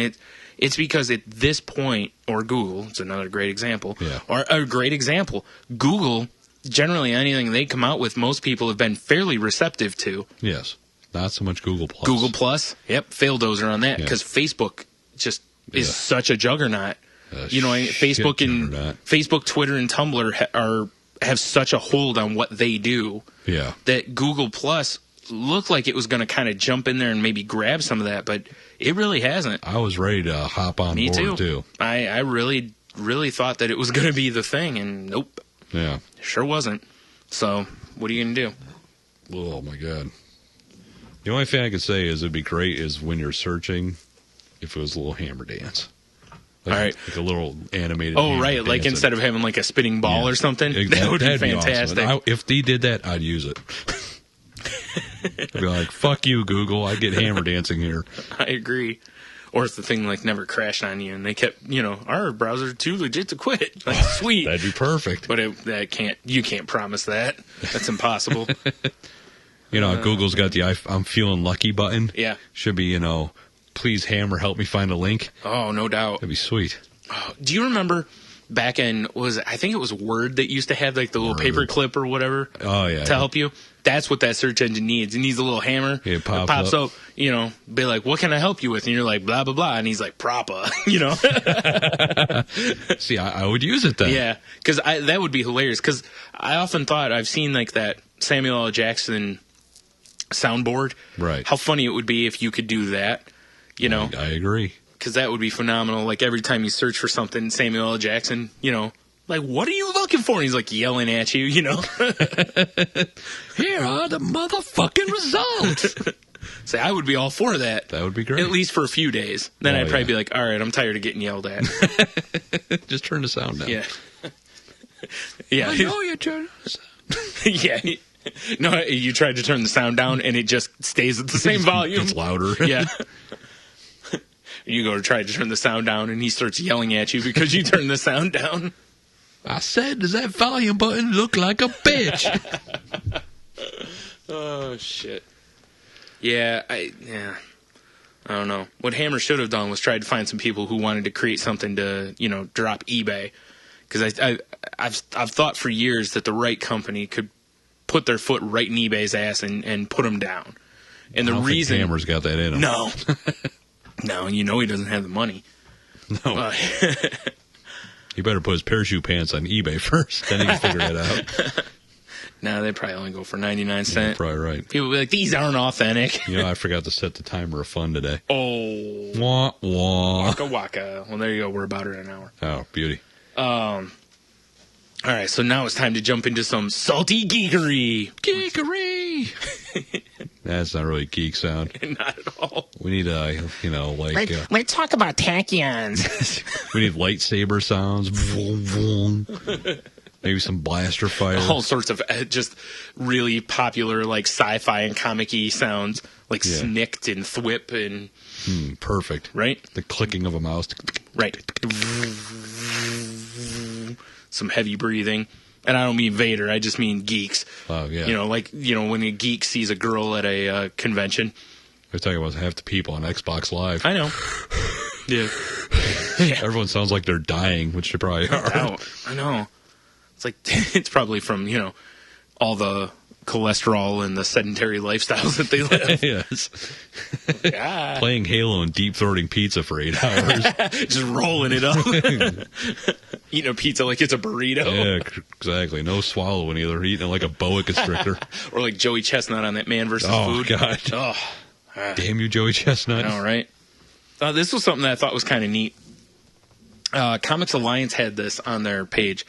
it's because at this point, or Google, it's another great example. Yeah. Or a great example, Google. Generally, anything they come out with, most people have been fairly receptive to. Yes. Not so much Google Plus. Google Plus, yep, faildozer on that because Facebook just is such a juggernaut. Facebook, Twitter, and Tumblr have such a hold on what they do. Yeah. That Google Plus looked like it was going to kind of jump in there and maybe grab some of that, but it really hasn't. I was ready to hop on board too. I really, really thought that it was going to be the thing, and nope. Yeah. Sure wasn't. So, what are you going to do? Oh my God. The only thing I could say is it'd be great is when you're searching, if it was a little hammer dance. Like, all right. Like a little animated. Oh, right. Like instead of having like a spinning ball or something. That would be fantastic. Awesome. If they did that, I'd use it. I'd be like, fuck you, Google. I get hammer dancing here. I agree. Or if the thing like never crashed on you and they kept, our browser's too legit to quit. Like, sweet. That'd be perfect. But you can't promise that. That's impossible. Google's got the I'm feeling lucky button. Yeah. Should be, please hammer, help me find a link. Oh, no doubt. That'd be sweet. Oh, do you remember back in, I think it was Word that used to have like the little paper clip or whatever to help you? That's what that search engine needs. It needs a little hammer. Yeah, it pops up. Be like, what can I help you with? And you're like, blah, blah, blah. And he's like, propa, See, I would use it then. Yeah, because that would be hilarious. Because I often thought, I've seen like that Samuel L. Jackson soundboard. Right. How funny it would be if you could do that, I agree. Because that would be phenomenal. Like every time you search for something, Samuel L. Jackson, like, what are you looking for? And he's like yelling at you, Here are the motherfucking results. Say, I would be all for that. That would be great. At least for a few days. Then I'd probably be like, all right, I'm tired of getting yelled at. Just turn the sound down. Yeah. Yeah. I know you turn the sound. Yeah. No, you tried to turn the sound down and it just stays at the same volume. It's louder. Yeah. You go to try to turn the sound down and he starts yelling at you because you turned the sound down. I said, does that volume button look like a bitch? Oh, shit. Yeah, I don't know. What Hammer should have done was tried to find some people who wanted to create something to, drop eBay. Because I've thought for years that the right company could put their foot right in eBay's ass and put them down. And the reason Hammer's got that in him. No. No, he doesn't have the money. No. He better put his parachute pants on eBay first, then he can figure it out. No, they probably only go for 99 cents. You're probably right. People will be like, these aren't authentic. I forgot to set the timer of fun today. Oh. Wah, wah. Waka waka. Well, there you go. We're about at an hour. Oh, beauty. All right, so now it's time to jump into some salty geekery. Geekery! That's not really geek sound. Not at all. We need let's talk about tachyons. We need lightsaber sounds. Vroom, vroom. Maybe some blaster fire. All sorts of just really popular like sci-fi and comic-y sounds, like snicked and thwip and perfect. Right? The clicking of a mouse. Right. Some heavy breathing. And I don't mean Vader, I just mean geeks. Oh, yeah. When a geek sees a girl at a convention. They're talking about half the people on Xbox Live. I know. Yeah. Everyone sounds like they're dying, which they probably are. I know. It's like, it's probably from, all the cholesterol and the sedentary lifestyles that they live. Yes. Playing Halo and deep-throating pizza for 8 hours. Just rolling it up. Eating a pizza like it's a burrito. Yeah, exactly. No swallowing either. Eating it like a boa constrictor. Or like Joey Chestnut on that Man vs. Food. Oh, God. Oh. Damn you, Joey Chestnut. I know, right? This was something that I thought was kind of neat. Comics Alliance had this on their page.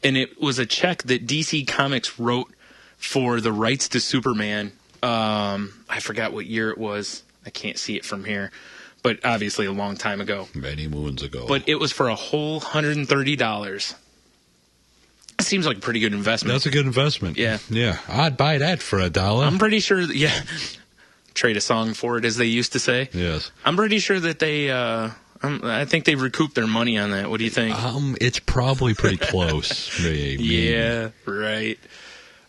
And it was a check that DC Comics wrote for the rights to Superman. I forgot what year it was. I can't see it from here. But obviously a long time ago. Many moons ago. But it was for a whole $130. Seems like a pretty good investment. That's a good investment. Yeah. Yeah. I'd buy that for $1. I'm pretty sure, trade a song for it, as they used to say. Yes. I'm pretty sure that they, I think they've recouped their money on that. What do you think? It's probably pretty close. Maybe. Yeah, right.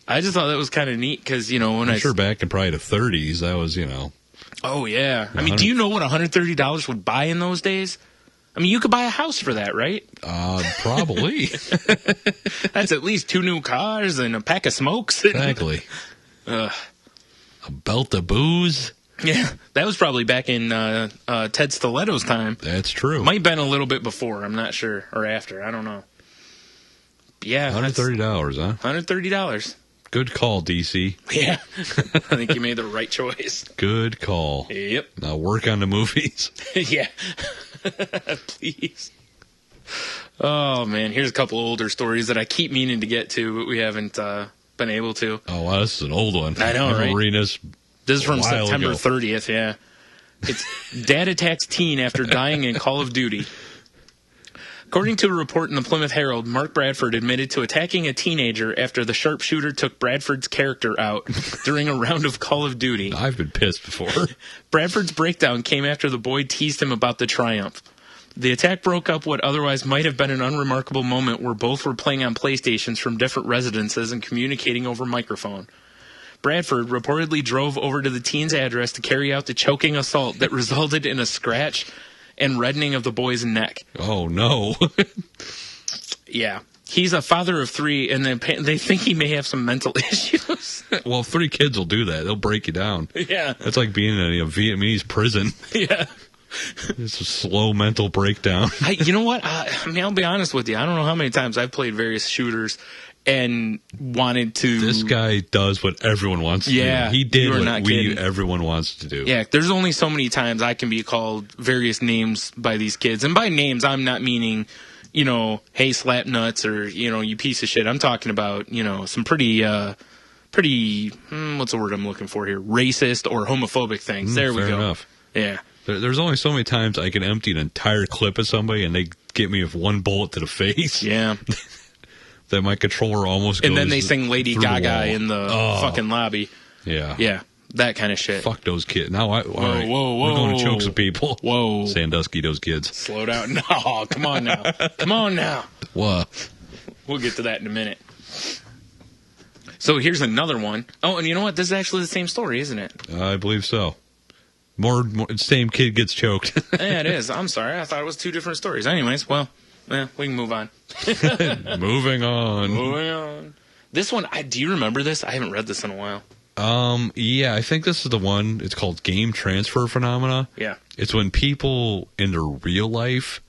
I just thought that was kind of neat because, when I'm sure back in probably the 30s, that was, Oh, yeah. I mean, do you know what $130 would buy in those days? I mean, you could buy a house for that, right? Probably. That's at least 2 new cars and a pack of smokes. Exactly. A belt of booze. Yeah, that was probably back in Ted Stiletto's time. That's true. Might have been a little bit before. I'm not sure. Or after. I don't know. Yeah. $130, huh? $130. Good call, DC. Yeah. I think you made the right choice. Good call. Yep. Now work on the movies. Yeah. Please. Oh, man. Here's a couple older stories that I keep meaning to get to, but we haven't been able to. Oh, wow, this is an old one. I know, right? This is from September 30th, yeah. It's dad attacks teen after dying in Call of Duty. According to a report in the Plymouth Herald, Mark Bradford admitted to attacking a teenager after the sharpshooter took Bradford's character out during a round of Call of Duty. I've been pissed before. Bradford's breakdown came after the boy teased him about the triumph. The attack broke up what otherwise might have been an unremarkable moment where both were playing on PlayStations from different residences and communicating over microphone. Bradford reportedly drove over to the teen's address to carry out the choking assault that resulted in a scratch and reddening of the boy's neck. Oh, no. Yeah. He's a father of 3, and they think he may have some mental issues. Well, 3 kids will do that. They'll break you down. Yeah. It's like being in a Vietnamese prison. Yeah. It's a slow mental breakdown. You know what? I mean, I'll be honest with you. I don't know how many times I've played various shooters and wanted to... This guy does what everyone wants to do. He did what everyone wants to do. Yeah, there's only so many times I can be called various names by these kids. And by names, I'm not meaning, hey, slap nuts or, you piece of shit. I'm talking about, some pretty, what's the word I'm looking for here? Racist or homophobic things. There we go. Fair enough. Yeah. There's only so many times I can empty an entire clip of somebody and they get me with one bullet to the face. Yeah. That my controller almost goes. And then they sing Lady Gaga in the fucking lobby. Yeah. Yeah. That kind of shit. Fuck those kids. Now, all right, whoa. We're going to choke some people. Whoa. Sandusky, those kids. Slow down. No, come on now. Come on now. What? We'll get to that in a minute. So here's another one. Oh, and you know what? This is actually the same story, isn't it? I believe so. More same kid gets choked. Yeah, it is. I'm sorry. I thought it was 2 different stories. Anyways, well, we can move on. Moving on. This one, do you remember this? I haven't read this in a while. Yeah, I think this is the one. It's called game transfer phenomena. Yeah. It's when people in their real life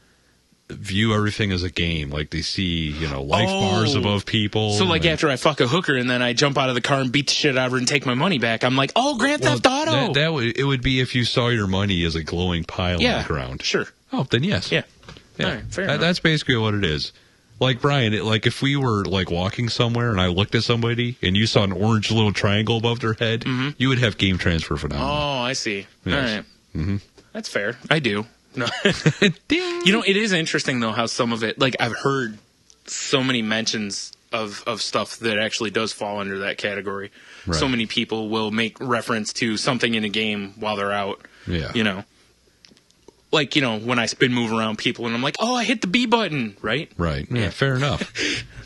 view everything as a game. Like they see, life bars above people. So like after I fuck a hooker and then I jump out of the car and beat the shit out of her and take my money back, I'm like, oh, Grand Theft Auto. It would be if you saw your money as a glowing pile on the ground. Sure. Oh, then yes. Yeah. All right, fair enough. That's basically what it is. Like, Brian, if we were, walking somewhere and I looked at somebody and you saw an orange little triangle above their head, you would have game transfer phenomenon. Oh, I see. Yes. All right. Mm-hmm. That's fair. I do. No. It is interesting, though, how some of it, I've heard so many mentions of stuff that actually does fall under that category. Right. So many people will make reference to something in a game while they're out. Yeah. When I spin move around people and I'm like, oh, I hit the B button, right? Right. Yeah, fair enough.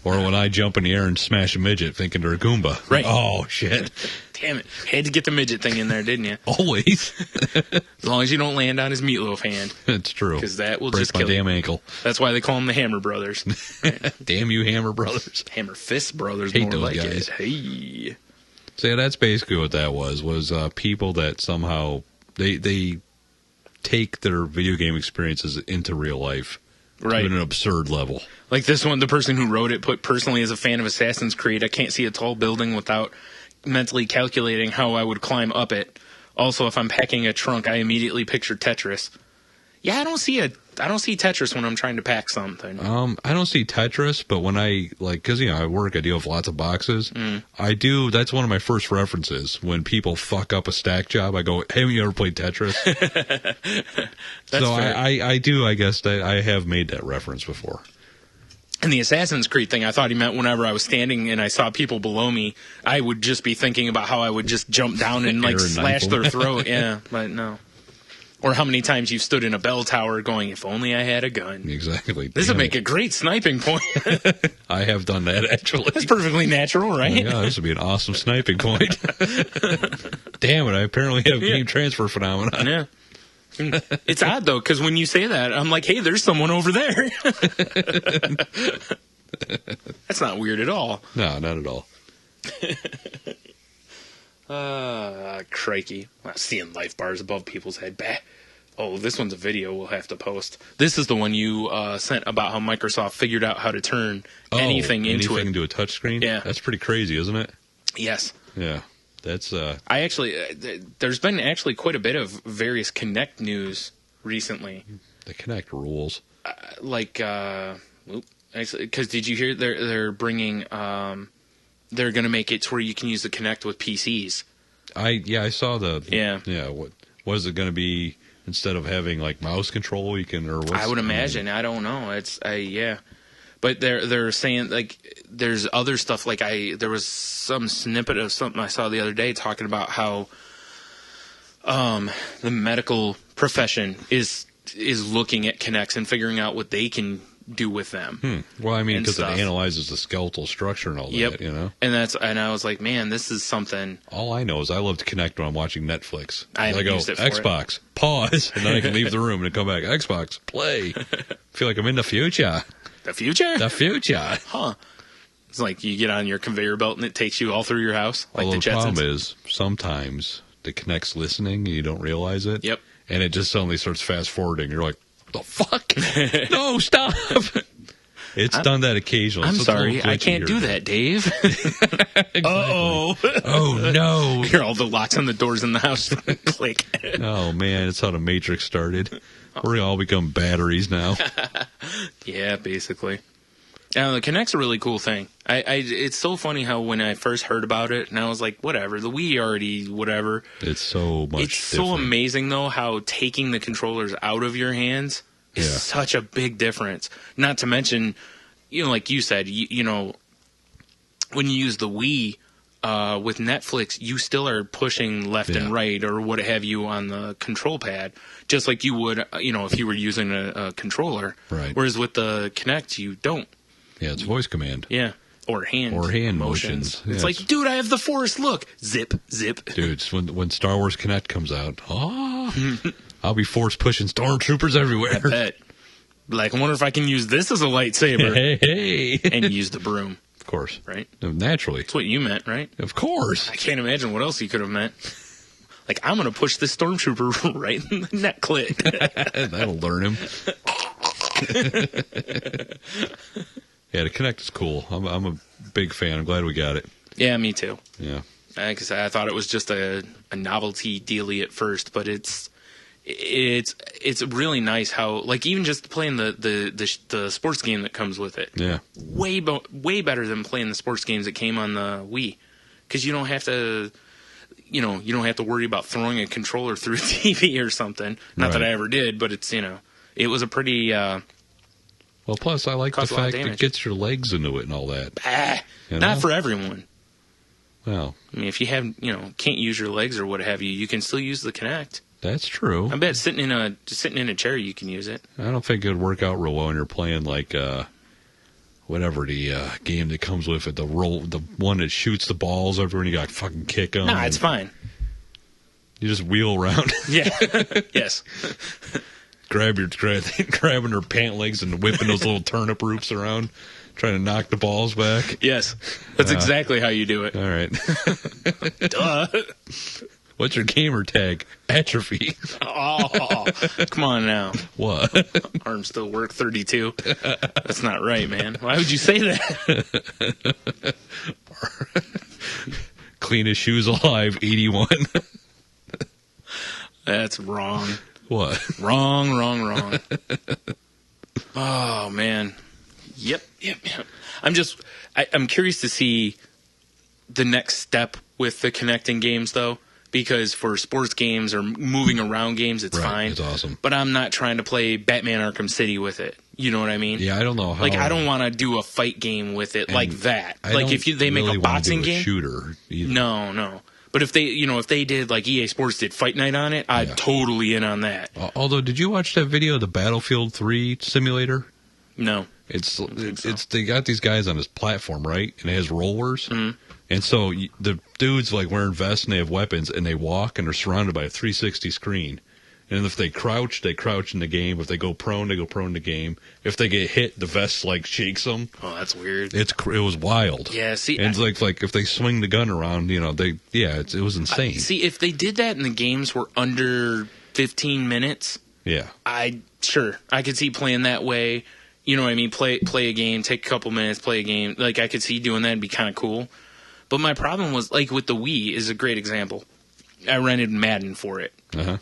Or when I jump in the air and smash a midget thinking they're a Goomba. Right. Oh, shit. Damn it. Had to get the midget thing in there, didn't you? Always. As long as you don't land on his meatloaf hand. It's true. Because that will break just kill my damn you. ankle. That's why they call them the Hammer Brothers. Damn you, Hammer Brothers. Hammer Fist Brothers. Hate more those like guys. It. Hey. So yeah, that's basically what that was people that somehow they take their video game experiences into real life to an absurd level. Like this one, the person who wrote it put, personally as a fan of Assassin's Creed, I can't see a tall building without mentally calculating how I would climb up it. Also, if I'm packing a trunk, I immediately picture Tetris. Yeah, I don't see Tetris when I'm trying to pack something. I don't see Tetris, but when I because I work, I deal with lots of boxes. I do. That's one of my first references when people fuck up a stack job. I go, "Hey, have you ever played Tetris?" That's so fair. I do. I guess that I have made that reference before. And the Assassin's Creed thing, I thought he meant whenever I was standing and I saw people below me, I would just be thinking about how I would just jump down and like slash their throat. Yeah, but no. Or how many times you've stood in a bell tower going, if only I had a gun. Exactly. This would make a great sniping point. I have done that, actually. That's perfectly natural, right? Yeah, this would be an awesome sniping point. Damn it, I apparently have game transfer phenomenon. Yeah. It's odd, though, because when you say that, I'm like, hey, there's someone over there. That's not weird at all. No, not at all. Crikey. Wow, seeing life bars above people's head. Bah. Oh, this one's a video we'll have to post. This is the one you sent about how Microsoft figured out how to turn anything into a touchscreen? Yeah. That's pretty crazy, isn't it? Yes. Yeah. That's I actually there's been actually quite a bit of various Kinect news recently. The Kinect rules. Because did you hear they're bringing they're going to make it to where you can use the Kinect with PCs. I saw the yeah. What is it going to be instead of having like mouse control? You can I would imagine. I don't know. It's yeah. But they're saying like there's other stuff like there was some snippet of something I saw the other day talking about how the medical profession is looking at Kinects and figuring out what they can do with them. Well, I mean, because it analyzes the skeletal structure and all that, you know. And I was like, man, this is something. All I know is I love to Kinect when I'm watching Netflix. I go used it for Xbox, pause, and then I can leave the room and come back. Xbox, play. Feel like I'm in the future. The future? The future. Huh. It's like you get on your conveyor belt and it takes you all through your house. Like Although the problem is sometimes the Kinect's listening and you don't realize it. Yep. And it just suddenly starts fast forwarding. You're like, the fuck? No, stop. It's done that occasionally. I'm sorry, I can't do that, Dave. Exactly. Uh-oh. Oh, no. Hear all the locks on the doors in the house. Click. Oh, man, it's how the Matrix started. We're all become batteries now. Yeah, basically. The Kinect's a really cool thing. It's so funny how when I first heard about it, and I was like, whatever, the Wii already, whatever. It's so much It's so different. amazing, though, how taking the controllers out of your hands is such a big difference. Not to mention, like you said, you know, when you use the Wii with Netflix, you still are pushing left and right or what have you on the control pad, just like you would, if you were using a controller. Right. Whereas with the Kinect, you don't. Yeah, it's voice command. Yeah. Or hand motions. Yeah, it's like, dude, I have the Force. Look. Zip, zip. Dude, when Star Wars Kinect comes out, I'll be force pushing stormtroopers everywhere. I bet. Like, I wonder if I can use this as a lightsaber. Hey. And use the broom. Of course. Right? No, naturally. That's what you meant, right? Of course. I can't imagine what else you could have meant. Like, I'm going to push this stormtrooper right in the neck clit. That'll learn him. Yeah, the Kinect is cool. I'm a big fan. I'm glad we got it. Yeah, me too. Yeah. Like I said, I thought it was just a novelty dealie at first, but it's really nice how, like, even just playing the sports game that comes with it. Yeah. Way better than playing the sports games that came on the Wii, because you don't have to. You don't have to worry about throwing a controller through a TV or something. Not that I ever did, but it's, it was a pretty. Well, plus I like the fact it gets your legs into it and all that. Not for everyone. Well, I mean, if you have, can't use your legs or what have you, you can still use the Kinect. That's true. I bet sitting in a chair you can use it. I don't think it would work out real well when you're playing like whatever the game that comes with it, the one that shoots the balls everywhere and you got to fucking kick them. Nah, it's fine. You just wheel around. Yeah. Yes. grabbing her pant legs and whipping those little turnip roots around, trying to knock the balls back. Yes. That's exactly how you do it. All right. Duh. What's your gamer tag? Atrophy. Oh, come on now. What? Arms still work 32. That's not right, man. Why would you say that? Cleanest shoes alive, 81. That's wrong. What? Wrong. Oh, man. Yep. I'm curious to see the next step with the connecting games, though, because for sports games or moving around games, it's fine. It's awesome. But I'm not trying to play Batman Arkham City with it. You know what I mean? Yeah, I don't know how. Like, I don't want to do a fight game with it like that. Like, if they make a boxing game, shooter. Either. No. But if they did like EA Sports did Fight Night on it, I'd totally in on that. Although, did you watch that video of the Battlefield 3 simulator? No. It's they got these guys on this platform, right? And it has rollers. Mm-hmm. And so the dudes like wearing vests and they have weapons and they walk and they're surrounded by a 360 screen. And if they crouch in the game. If they go prone, they go prone in the game. If they get hit, the vest like shakes them. Oh, that's weird. It was wild. Yeah, see, and it's like if they swing the gun around, it was insane. See, if they did that and the games were under 15 minutes, I could see playing that way. You know what I mean? Play a game, take a couple minutes, play a game. Like I could see doing that and be kind of cool. But my problem was like with the Wii is a great example. I rented Madden for it. Uh-huh.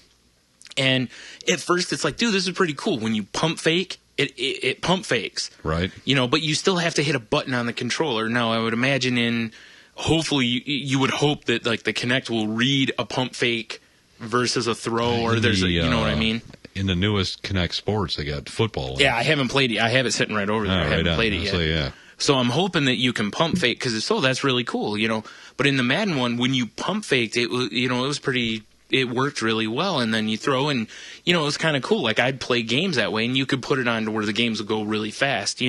And at first it's like, dude, this is pretty cool. When you pump fake, it pump fakes. Right. But you still have to hit a button on the controller. Now, I would imagine hopefully you would hope that like the Kinect will read a pump fake versus a throw or there's you know what I mean? In the newest Kinect Sports, they got football. Yeah, I haven't played it. I have it sitting right over there. I haven't played it yet. Yeah. So I'm hoping that you can pump fake because if so, that's really cool, But in the Madden one, when you pump faked, it was pretty... It worked really well, and then you throw, and it was kind of cool. Like I'd play games that way, and you could put it on to where the games would go really fast,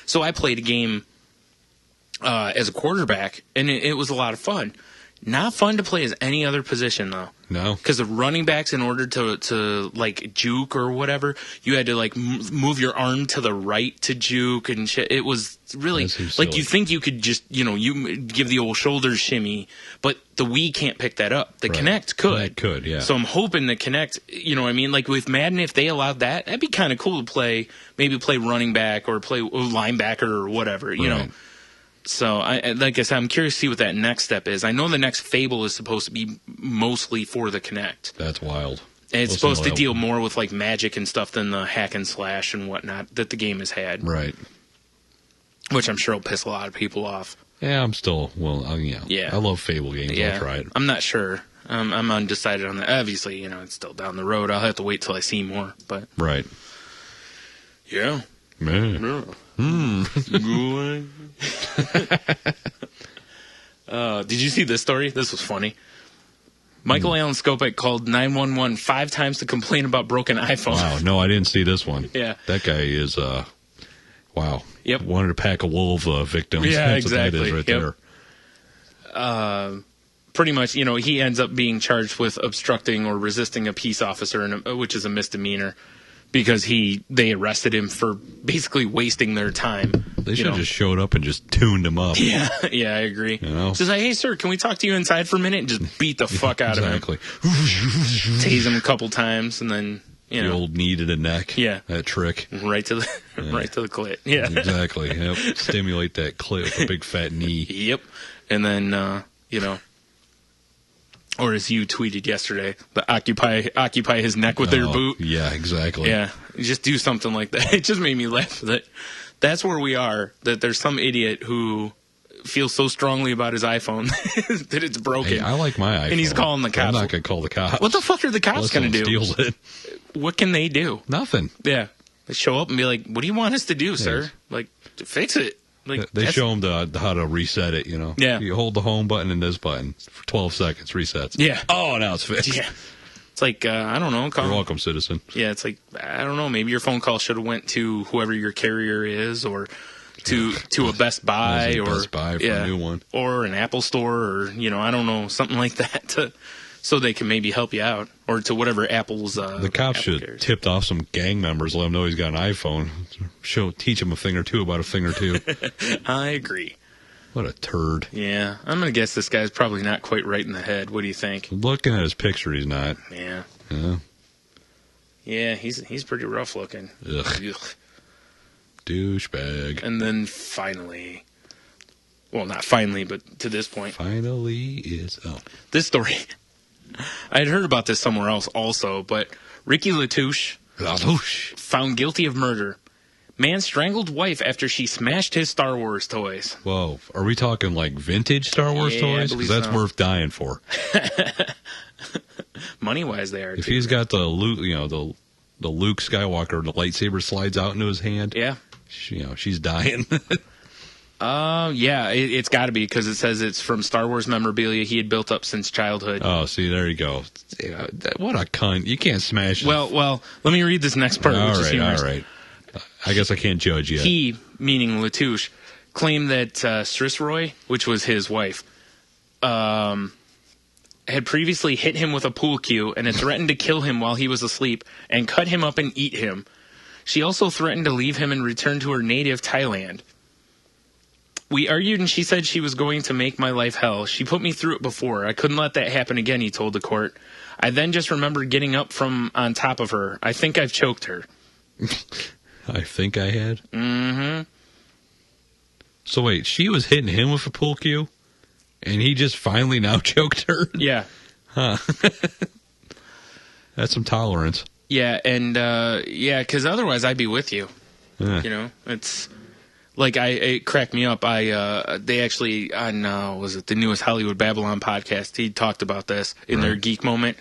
So I played a game as a quarterback, and it was a lot of fun. Not fun to play as any other position though. No, because the running backs, in order to like juke or whatever, you had to like move your arm to the right to juke and shit. It was really like you think you could just you give the old shoulder shimmy, but the Wii can't pick that up. The Kinect could. It could, yeah. So I'm hoping the Kinect, what I mean? Like with Madden, if they allowed that, that'd be kind of cool to play. Maybe play running back or play linebacker or whatever, you know. So, like I said, I'm curious to see what that next step is. I know the next Fable is supposed to be mostly for the Kinect. That's wild. And it's supposed to deal more with like magic and stuff than the hack and slash and whatnot that the game has had. Right. Which I'm sure will piss a lot of people off. Yeah, I'm still, yeah. I love Fable games. Yeah. I'll try it. I'm not sure. I'm undecided on that. Obviously, it's still down the road. I'll have to wait till I see more. But right. Yeah. Man. Yeah. Did you see this story? This was funny. Michael Allen Skopek called 911 5 times to complain about broken iPhone. Wow, no, I didn't see this one. Yeah. That guy is, wow. Yep. Wanted to pack a wolf victims. Yeah, That's exactly. What that is right there. Pretty much, he ends up being charged with obstructing or resisting a peace officer, which is a misdemeanor. Because they arrested him for basically wasting their time. They should have just showed up and just tuned him up. Yeah, I agree. Just like, hey, sir, can we talk to you inside for a minute? And just beat the fuck out of him. Exactly. Tase him a couple times, and then, the old knee to the neck. Yeah. That trick. Right to the clit. Yeah. Exactly. Yep. Stimulate that clit with a big fat knee. Yep. And then, or as you tweeted yesterday, the occupy his neck with their boot. Yeah, exactly. Yeah, just do something like that. It just made me laugh. That's where we are. That there's some idiot who feels so strongly about his iPhone that it's broken. Hey, I like my iPhone. And he's calling the cops. I'm not going to call the cops. What the fuck are the cops going to do? Steals it. What can they do? Nothing. Yeah. They show up and be like, what do you want us to do, sir? Like, fix it. Like, they show them how to reset it, Yeah. You hold the home button and this button for 12 seconds, resets. Yeah. Oh, now it's fixed. Yeah. It's like, I don't know. You're welcome, citizen. Yeah, it's like, I don't know. Maybe your phone call should have went to whoever your carrier is or to a Best Buy or Best Buy for a new one. Or an Apple store or, I don't know, something like that so they can maybe help you out or to whatever Apple's the cops should have tipped off some gang members, let them know he's got an iPhone. Teach him a thing or two about a thing or two. I agree. What a turd. Yeah, I'm going to guess this guy's probably not quite right in the head. What do you think? Looking at his picture, he's not. Yeah. Yeah. Yeah, he's pretty rough looking. Ugh. Douchebag. And then finally, well, not finally, but to this point. Finally is up. This story, I had heard about this somewhere else also, but Ricky Latouche found guilty of murder. Man strangled wife after she smashed his Star Wars toys. Whoa. Are we talking like vintage Star Wars toys? Because that's worth dying for. Money-wise, they are, If he's got the loot, the Luke Skywalker, the lightsaber slides out into his hand. Yeah. She's dying. Yeah, it's got to be because it says it's from Star Wars memorabilia he had built up since childhood. Oh, see, there you go. What a cunt. You can't smash it. Well, let me read this next part, which is humorous. All right. I guess I can't judge yet. He, meaning Latouche, claimed that Srisroy, which was his wife, had previously hit him with a pool cue and had threatened to kill him while he was asleep and cut him up and eat him. She also threatened to leave him and return to her native Thailand. We argued and she said she was going to make my life hell. She put me through it before. I couldn't let that happen again, he told the court. I then just remembered getting up from on top of her. I think I've choked her. I think I had? Mm-hmm. So wait, she was hitting him with a pool cue? And he just finally now choked her? Yeah. Huh. That's some tolerance. Yeah, and because otherwise I'd be with you. Yeah. You know, it's... Like, it cracked me up. They actually, on, was it the newest Hollywood Babylon podcast, he talked about this in their geek moment.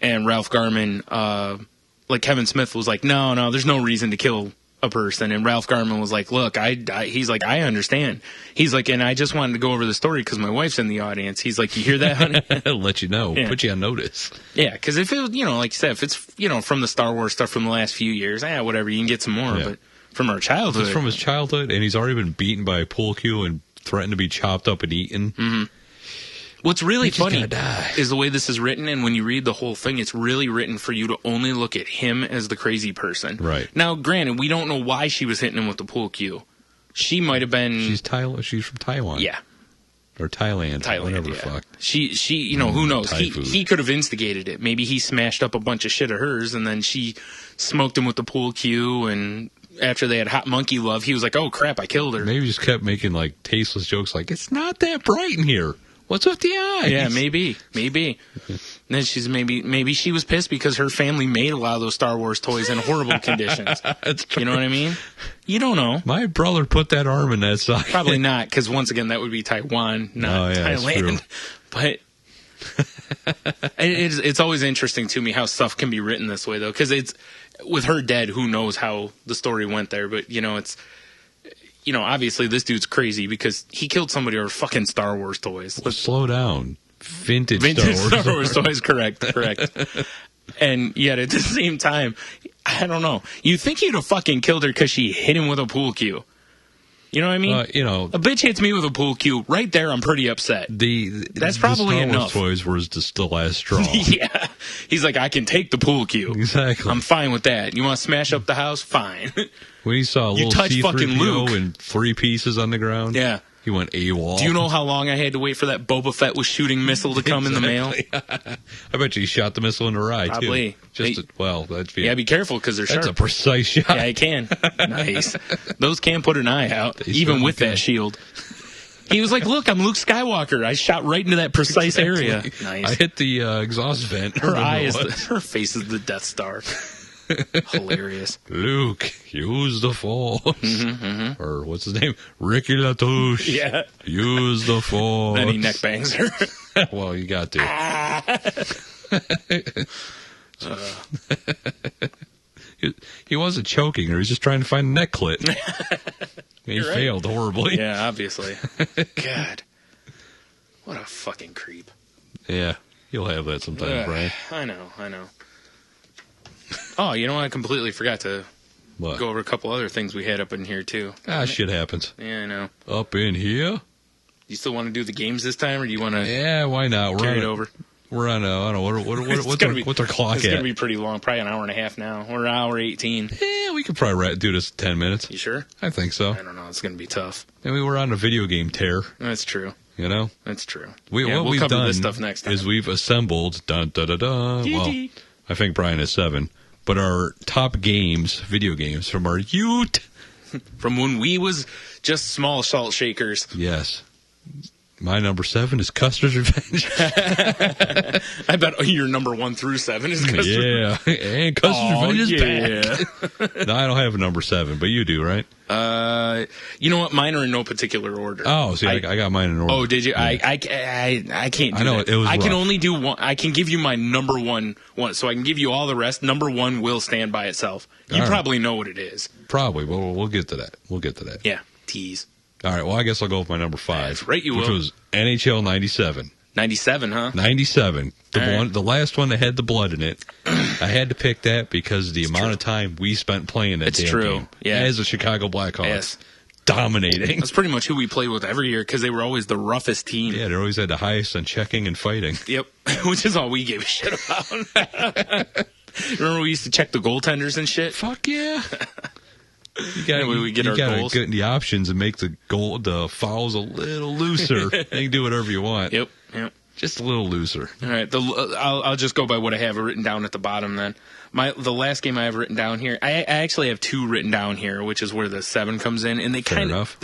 And Ralph Garman, like Kevin Smith was like, no, there's no reason to kill a person. And Ralph Garman was like, look, he's like, I understand. He's like, and I just wanted to go over the story because my wife's in the audience. He's like, you hear that, honey? I'll let you know. Yeah. Put you on notice. Yeah, because if it was, like you said, if it's, from the Star Wars stuff from the last few years, whatever, you can get some more, but... From our childhood. It's from his childhood, and he's already been beaten by a pool cue and threatened to be chopped up and eaten. Mm-hmm. What's really funny is the way this is written, and when you read the whole thing, it's really written for you to only look at him as the crazy person. Right. Now, granted, we don't know why she was hitting him with the pool cue. She might have been... She's from Taiwan. Yeah. Or Thailand, whatever the fuck. She, who knows? He could have instigated it. Maybe he smashed up a bunch of shit of hers, and then she smoked him with the pool cue, and... After they had hot monkey love, he was like, oh, crap, I killed her. Maybe he just kept making, like, tasteless jokes like, it's not that bright in here. What's with the eyes? Yeah, maybe. And then maybe she was pissed because her family made a lot of those Star Wars toys in horrible conditions. That's true. You know what I mean? You don't know. My brother put that arm in that socket. Probably not, because once again, that would be Taiwan, not Thailand. But it's always interesting to me how stuff can be written this way, though, because it's... With her dead, who knows how the story went there, but, it's... obviously this dude's crazy because he killed somebody over fucking Star Wars toys. Well, slow down. Vintage Star Wars toys, correct. And yet at the same time, I don't know. You think he'd have fucking killed her because she hit him with a pool cue. You know what I mean? A bitch hits me with a pool cue. Right there, I'm pretty upset. That's probably enough. Star Wars toys was just the last straw. Yeah. He's like, I can take the pool cue. Exactly. I'm fine with that. You want to smash up the house? Fine. When he saw a little C-3PO in 3 pieces on the ground, yeah, he went AWOL. Do you know how long I had to wait for that Boba Fett was shooting missile to come in the mail? I bet you he shot the missile in the eye, probably. Too. That'd be... Yeah, be careful because they're sharp. That's a precise shot. Yeah, it can. Nice. Those can put an eye out, even with that shield. He was like, look, I'm Luke Skywalker. I shot right into that precise area. Nice. I hit the exhaust vent. Her face is the Death Star. Hilarious. Luke, use the Force. Or what's his name? Ricky Latouche. Yeah. Use the Force. Then he neck bangs her. Well, you got to. He wasn't choking her. He was just trying to find a neck clit. He failed horribly. Yeah, obviously. God. What a fucking creep. Yeah. You'll have that sometime, Brian. I know. Oh, you know what? I completely forgot to go over a couple other things we had up in here, too. Shit happens. Yeah, I know. Up in here? You still want to do the games this time, or do you want to... Yeah, why not? Carry it over. We're on I don't know, what's our clock It's going to be pretty long, probably an hour and a half now, or an hour 18. Yeah, we could probably do this in 10 minutes. You sure? I think so. I don't know. It's going to be tough. And we were on a video game tear. That's true. You know? That's true. What we've cover done this stuff next time. is we've assembled, well, I think Brian is 7, but our top video games from our youth. From when we was just small salt shakers. Yes. My number 7 is Custer's Revenge. I bet your number 1 through 7 is Custer's Revenge. Yeah, and Custer's Revenge is back. No, I don't have a number 7, but you do, right? You know what? Mine are in no particular order. Oh, see, I got mine in order. Oh, did you? Yeah. I can't do I know, that. it was I rough. can only do one. I can give you my number one, so I can give you all the rest. Number 1 will stand by itself. You probably know what it is. Probably, but we'll get to that. Yeah, tease. All right, well, I guess I'll go with my number 5. Right, you which will. was NHL 97. 97, huh? 97. All The last one that had the blood in it. I had to pick that because of the amount of time we spent playing that damn game. Yeah. As a Chicago Blackhawks. Yes. Dominating. That's pretty much who we played with every year because they were always the roughest team. Yeah, they always had the highest on checking and fighting. Yep, which is all we gave a shit about. Remember we used to check the goaltenders and shit? Fuck yeah. You goals. Get the options and make the fouls a little looser. You can do whatever you want. Yep. Just a little looser. All right. I'll just go by what I have written down at the bottom then. The last game I have written down here, I actually have 2 written down here, which is where the 7 comes in, and they're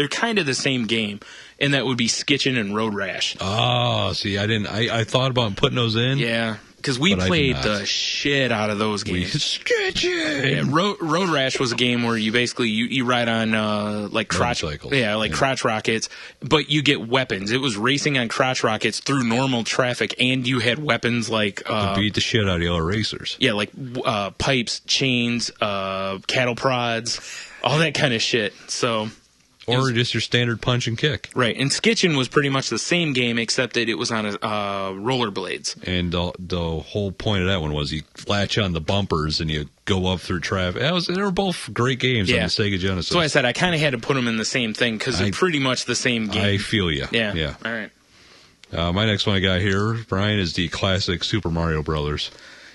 kind of the same game, and that would be Skitchin and Road Rash. Oh, see, I thought about putting those in. Yeah. Because we played the shit out of those games. Yeah, Road Rash was a game where you basically you ride on like crotch, crotch rockets, but you get weapons. It was racing on crotch rockets through normal traffic, and you had weapons like to beat the shit out of the other racers. Yeah, like pipes, chains, cattle prods, all that kind of shit. So. Or just your standard punch and kick. Right. And Skitchin was pretty much the same game, except that it was on rollerblades. And the whole point of that one was you latch on the bumpers and you go up through traffic. They were both great games on the Sega Genesis. So I said I kind of had to put them in the same thing because they're pretty much the same game. I feel you. Yeah. All right. My next one I got here, Brian, is the classic Super Mario Brothers.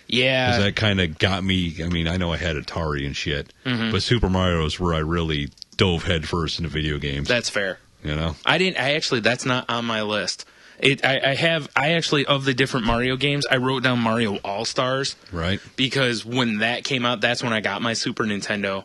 Yeah. Because that kind of got me. I mean, I know I had Atari and shit, but Super Mario is where I really dove headfirst into video games. That's fair. You know, that's not on my list. I actually, of the different Mario games, I wrote down Mario All-Stars. Right. Because when that came out, that's when I got my Super Nintendo.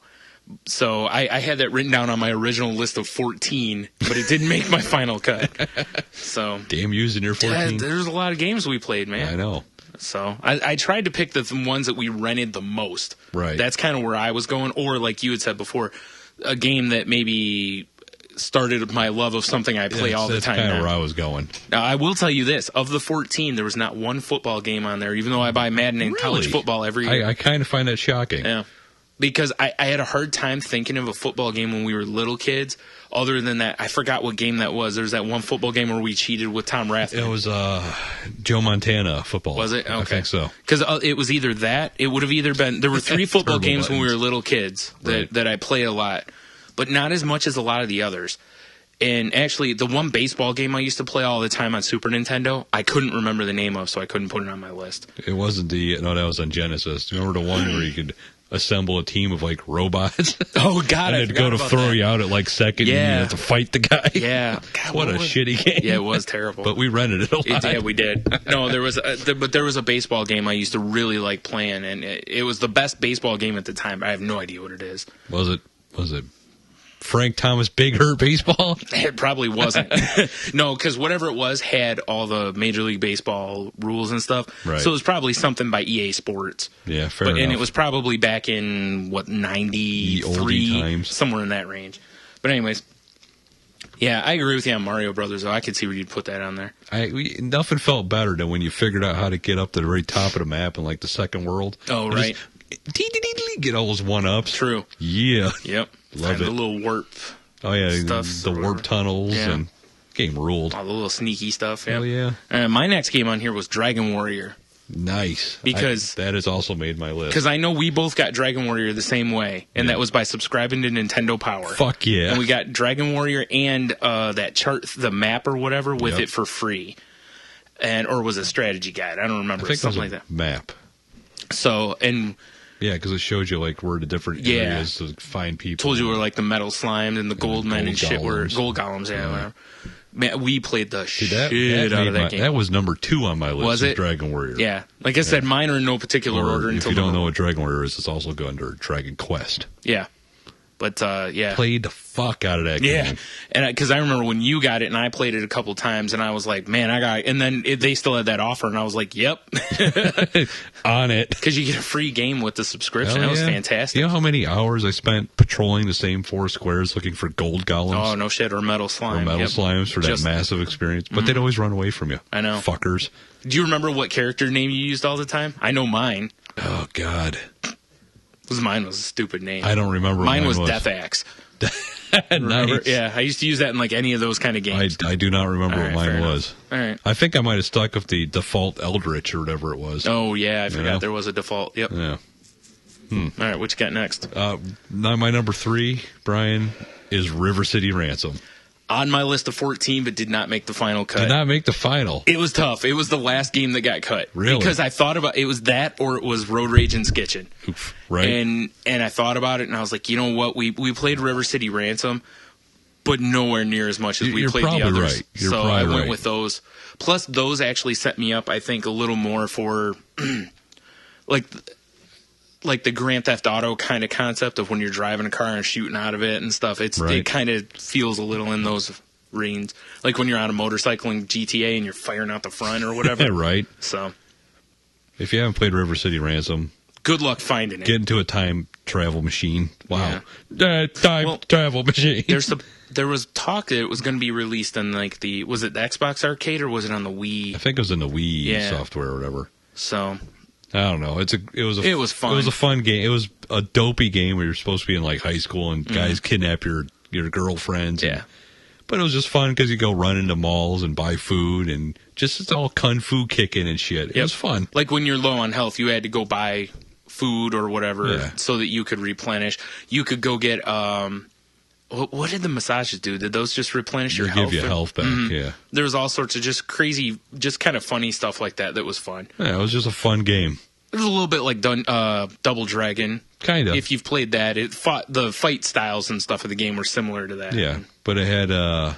So I had that written down on my original list of 14, but it didn't make my final cut. So damn, using your 14. There's a lot of games we played, man. I know. So I tried to pick the ones that we rented the most. Right. That's kind of where I was going. Or like you had said before, a game that maybe started my love of something I play all the time. That's kind of where I was going. Now, I will tell you this. Of the 14, there was not one football game on there, even though I buy Madden and college football every year. I kind of find that shocking. Yeah. Because I had a hard time thinking of a football game when we were little kids. Other than that, I forgot what game that was. There's that one football game where we cheated with Tom Rathman. It was Joe Montana football. Was it? Okay. I think so. Because it was either that. It would have either been. There were 3 football games when we were little kids that I played a lot, but not as much as a lot of the others. And actually, the one baseball game I used to play all the time on Super Nintendo, I couldn't remember the name of, so I couldn't put it on my list. It wasn't that was on Genesis. Remember the one where you could assemble a team of like robots? Oh God! And they'd go to throw you out at like second, and you had to fight the guy. Yeah, God, what a shitty game. Yeah, it was terrible. But we rented it a lot. Yeah, we did. No, there was a baseball game I used to really like playing, and it was the best baseball game at the time. I have no idea what it is. Was it Frank Thomas Big Hurt Baseball? It probably wasn't. No, because whatever it was had all the Major League Baseball rules and stuff. Right. So it was probably something by EA Sports. Yeah, fair enough. And it was probably back in, 93? Somewhere in that range. But anyways, yeah, I agree with you on Mario Brothers, though. I could see where you'd put that on there. Nothing felt better than when you figured out how to get up to the very top of the map in like the second world. Oh, right. Get all those one-ups. True. Yeah. Yep. Love it. The little warp stuff. The warp tunnels and game ruled. All the little sneaky stuff. Yeah. Oh, yeah. My next game on here was Dragon Warrior. Nice. Because that has also made my list. Because I know we both got Dragon Warrior the same way, and that was by subscribing to Nintendo Power. Fuck yeah. And we got Dragon Warrior and that chart, the map or whatever, with it for free. Or was a strategy guide. I don't remember. I think something it was like that. Map. So, and... Yeah, because it showed you like where the different areas to find people. Told you where like the metal slimes and the gold men and shit were. Gold golems, whatever. Man, we played the shit out of that game. That was number 2 on my list. Was it? Dragon Warrior. Yeah. Like I said, mine are in no particular order. If you don't know what Dragon Warrior is, it's also go under Dragon Quest. Yeah. But, yeah. Played the fuck out of that game. Yeah, and because I remember when you got it, and I played it a couple times, and I was like, man, and then they still had that offer, and I was like, yep. On it. Because you get a free game with the subscription. That was fantastic. You know how many hours I spent patrolling the same 4 squares looking for gold golems? Oh, no shit, or metal slime. Slimes for that massive experience. But they'd always run away from you. I know. Fuckers. Do you remember what character name you used all the time? I know mine. Oh, God. Because mine was a stupid name. I don't remember what mine was. Death Axe. Nice. Yeah, I used to use that in like any of those kind of games. I do not remember what mine was. All right. I think I might have stuck with the default Eldritch or whatever it was. Oh, yeah, I forgot there was a default. Yep. Yeah. All right, what you got next? My number 3, Brian, is River City Ransom. On my list of 14, but did not make the final cut. Did not make the final. It was tough. It was the last game that got cut. Really? Because I thought about it was that or it was Road Rage and Skitchin'. Oof, right. And I thought about it and I was like, you know what? We played River City Ransom, but nowhere near as much as we played the others. Right. You're so probably I went with those. Plus, those actually set me up, I think, a little more for like the Grand Theft Auto kind of concept of when you're driving a car and shooting out of it and stuff. It kind of feels a little in those reins, like when you're on a motorcycle in GTA and you're firing out the front or whatever. Right. So, if you haven't played River City Ransom, good luck finding it. Get into a time travel machine. Wow, travel machine. There was talk that it was going to be released on like was it the Xbox Arcade or was it on the Wii? I think it was in the Wii software or whatever. So. I don't know. It was fun. It was a fun game. It was a dopey game where you're supposed to be in like high school and guys kidnap your girlfriends. Yeah. But it was just fun because you go run into malls and buy food and it's all kung fu kicking and shit. It was fun. Like when you're low on health, you had to go buy food or whatever so that you could replenish. You could go get what did the massages do? Did those just replenish your health? Give you health back, yeah. There was all sorts of just crazy, just kind of funny stuff like that was fun. Yeah, it was just a fun game. It was a little bit like Double Dragon. Kind of. If you've played that, the fight styles and stuff of the game were similar to that. Yeah, but it had, I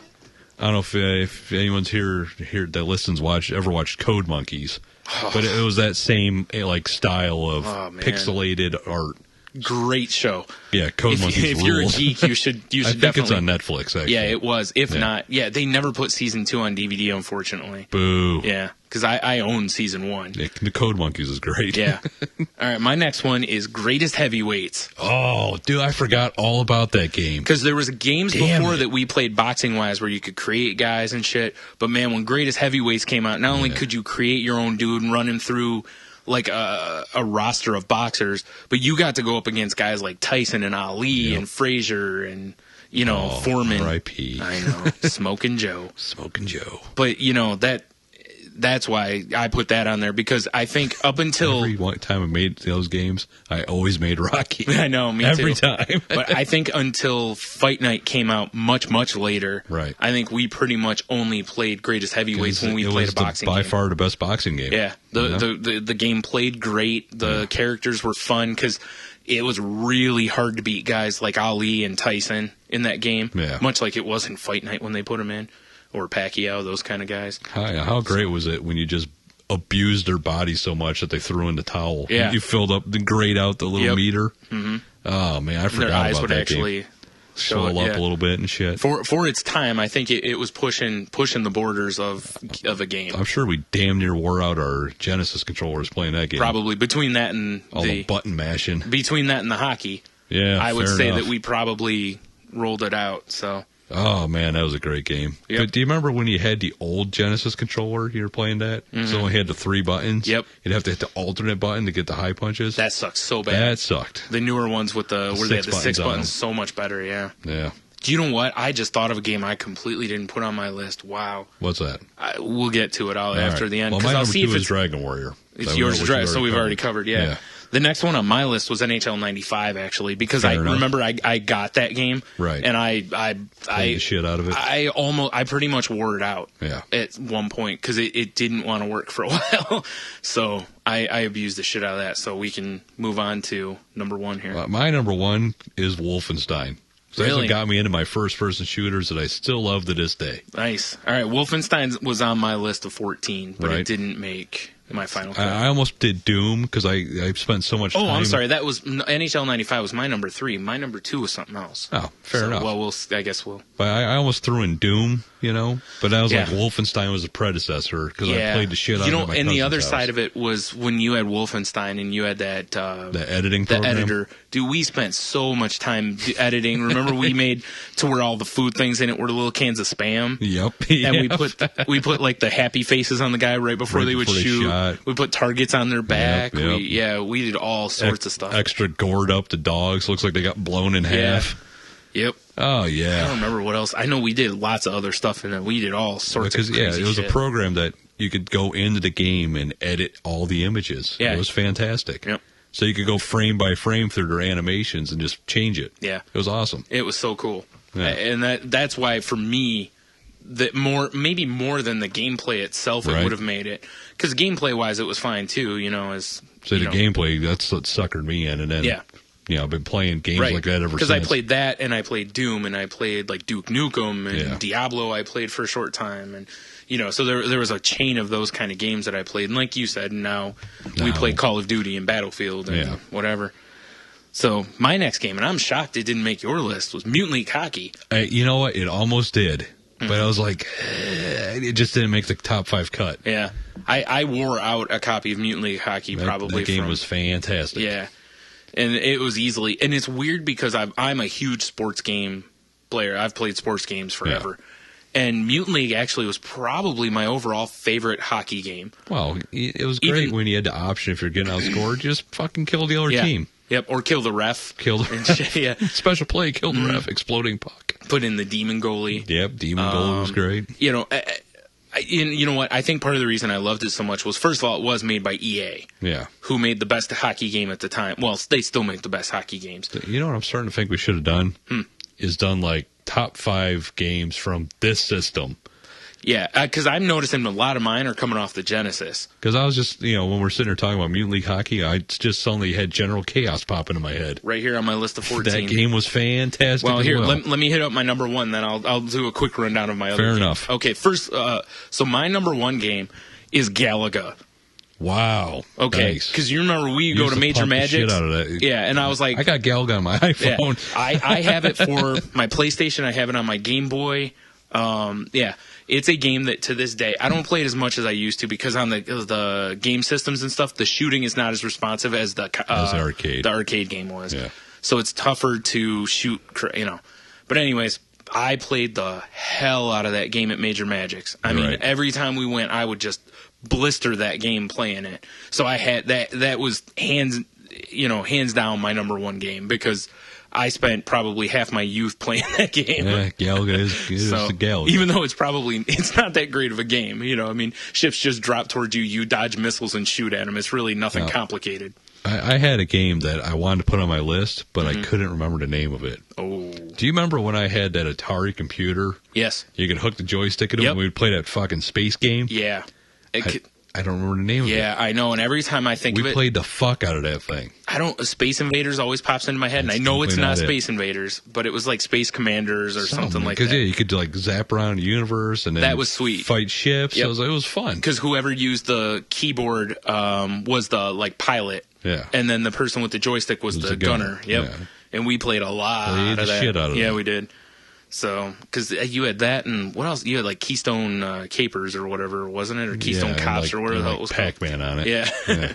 don't know if anyone's here that listens ever watched Code Monkeys, but it was that same like style of pixelated art. Great show. Yeah, Code Monkeys If you're a geek, you should I think definitely. It's on Netflix, actually. Yeah, it was. If not, they never put season 2 on DVD, unfortunately. Boo. Yeah, because I own season 1. Yeah, the Code Monkeys is great. Yeah. All right, my next one is Greatest Heavyweights. Oh, dude, I forgot all about that game. Because there was games before that we played boxing-wise where you could create guys and shit. But, man, when Greatest Heavyweights came out, not only could you create your own dude and run him through like a roster of boxers, but you got to go up against guys like Tyson and Ali and Frazier and, Foreman. R.I.P. I know. Smoking Joe. Smoking Joe. But, that's why I put that on there, because I think up until... Every time I made those games, I always made Rocky. I know, me Every too. time. But I think until Fight Night came out much, much later, right. I think we pretty much only played Greatest Heavyweights when we played a boxing game. By far the best boxing game. Yeah. The game played great. The characters were fun, because it was really hard to beat guys like Ali and Tyson in that game, much like it was in Fight Night when they put them in. Or Pacquiao, those kind of guys. How great was it when you just abused their body so much that they threw in the towel? Yeah. You filled up, grayed out the little meter. Mm-hmm. Oh, man, I forgot their eyes about would that actually game. Swell up a little bit and shit. For its time, I think it was pushing the borders of a game. I'm sure we damn near wore out our Genesis controllers playing that game. Probably. Between that and all the button mashing. Between that and the hockey. Yeah, I would say that we probably rolled it out, so... Oh, man, that was a great game. Yep. But do you remember when you had the old Genesis controller, you were playing that? Mm-hmm. So it only had the 3 buttons? Yep. You'd have to hit the alternate button to get the high punches? That sucks so bad. That sucked. The newer ones with where they had the 6 buttons, so much better, yeah. Yeah. Do you know what? I just thought of a game I completely didn't put on my list. Wow. What's that? We'll get to it after the end. Well, my number 2 is Dragon Warrior. It's yours is Dragon, so we've already covered, yeah. The next one on my list was NHL 95, actually, because I remember I got that game, right? And I played the shit out of it. I pretty much wore it out, at one point, because it didn't want to work for a while, so I abused the shit out of that. So we can move on to number 1 here. My number 1 is Wolfenstein. So that's what got me into my first-person shooters that I still love to this day. Nice. All right, Wolfenstein was on my list of 14, but it didn't make in my final cut. I almost did Doom because I spent so much time. Oh, I'm sorry. That was NHL 95 was my number 3. My number 2 was something else. Oh, fair enough. Well, I guess we'll. But I almost threw in Doom, but I was like Wolfenstein was a predecessor because I played the shit out of it. And the other side of it was when you had Wolfenstein and you had that the editing program. Editor. Dude, we spent so much time editing. Remember, we made to where all the food things in it were little cans of Spam. Yep. And we put like the happy faces on the guy right before they would shoot. We put targets on their back. Yep. We did all sorts of stuff. Extra gored up the dogs. Looks like they got blown in half. Yep. Oh, yeah. I don't remember what else. I know we did lots of other stuff in it. We did all sorts of crazy it was shit. a program that you could go into the game and edit all the images. Yeah. It was fantastic. Yep. So you could go frame by frame through their animations and just change it. Yeah. It was awesome. It was so cool. Yeah. And that's why, for me, maybe more than the gameplay itself, it would have made it. Because gameplay-wise, it was fine, too, So the gameplay, that's what suckered me in. And then, I've been playing games like that ever since. Because I played that, and I played Doom, and I played, like, Duke Nukem, and Diablo I played for a short time, and... so there was a chain of those kind of games that I played. And like you said, now we play Call of Duty and Battlefield and whatever. So my next game, and I'm shocked it didn't make your list, was Mutant League Hockey. You know what? It almost did. But I was like, it just didn't make the top 5 cut. Yeah. I wore out a copy of Mutant League Hockey probably. That game was fantastic. Yeah. And it was easily... And it's weird because I'm a huge sports game player. I've played sports games forever. Yeah. And Mutant League actually was probably my overall favorite hockey game. Well, it was great when you had the option, if you're getting outscored, just fucking kill the other team. Yep, or kill the ref. Special play, kill the ref, exploding puck. Put in the demon goalie. Yep, demon goalie was great. You know what? I think part of the reason I loved it so much was, first of all, it was made by EA. Yeah. Who made the best hockey game at the time. Well, they still make the best hockey games. You know what I'm starting to think we should have done? Is done like top 5 games from this system. Yeah, because I'm noticing a lot of mine are coming off the Genesis. Because I was just, when we're sitting there talking about Mutant League Hockey, I just suddenly had General Chaos pop into my head. Right here on my list of 14. That game was fantastic. Well, here, let me hit up my number 1, then I'll do a quick rundown of my other Fair enough. Okay, first, so my number 1 game is Galaga. Wow. Okay, because you remember we go to Major Magic. Shit out of that. Yeah, and I was like, I got Galaga on my iPhone. Yeah, I have it for my PlayStation. I have it on my Game Boy. It's a game that to this day I don't play it as much as I used to because on the game systems and stuff, the shooting is not as responsive as the arcade game was. Yeah. So it's tougher to shoot. But anyways, I played the hell out of that game at Major Magics. I mean, every time we went, I would just blister that game playing it. So I had that was hands down my number 1 game because I spent probably half my youth playing that game. Yeah, Galaga is the Galaga. Even though it's not that great of a game. I mean, ships just drop towards you, you dodge missiles and shoot at them. It's really nothing complicated. I had a game that I wanted to put on my list, but I couldn't remember the name of it. Oh. Do you remember when I had that Atari computer? Yes. You could hook the joystick in it and we would play that fucking space game? Yeah. I don't remember the name of it. Yeah, I know, and every time I think of it... We played the fuck out of that thing. Space Invaders always pops into my head, and I know it's not Space Invaders, but it was like Space Commanders or something like that. Because, you could like zap around the universe and then that was sweet. Fight ships. Yep. It was fun. Because whoever used the keyboard was the pilot. Yeah. And then the person with the joystick was the gunner. Yep. Yeah. And we played a lot of that. Shit out of yeah, that. we did. So, because you had that, and what else? You had like Keystone Capers or whatever, wasn't it? Or Keystone Cops or whatever the hell it was called. Pac-Man on it. Yeah.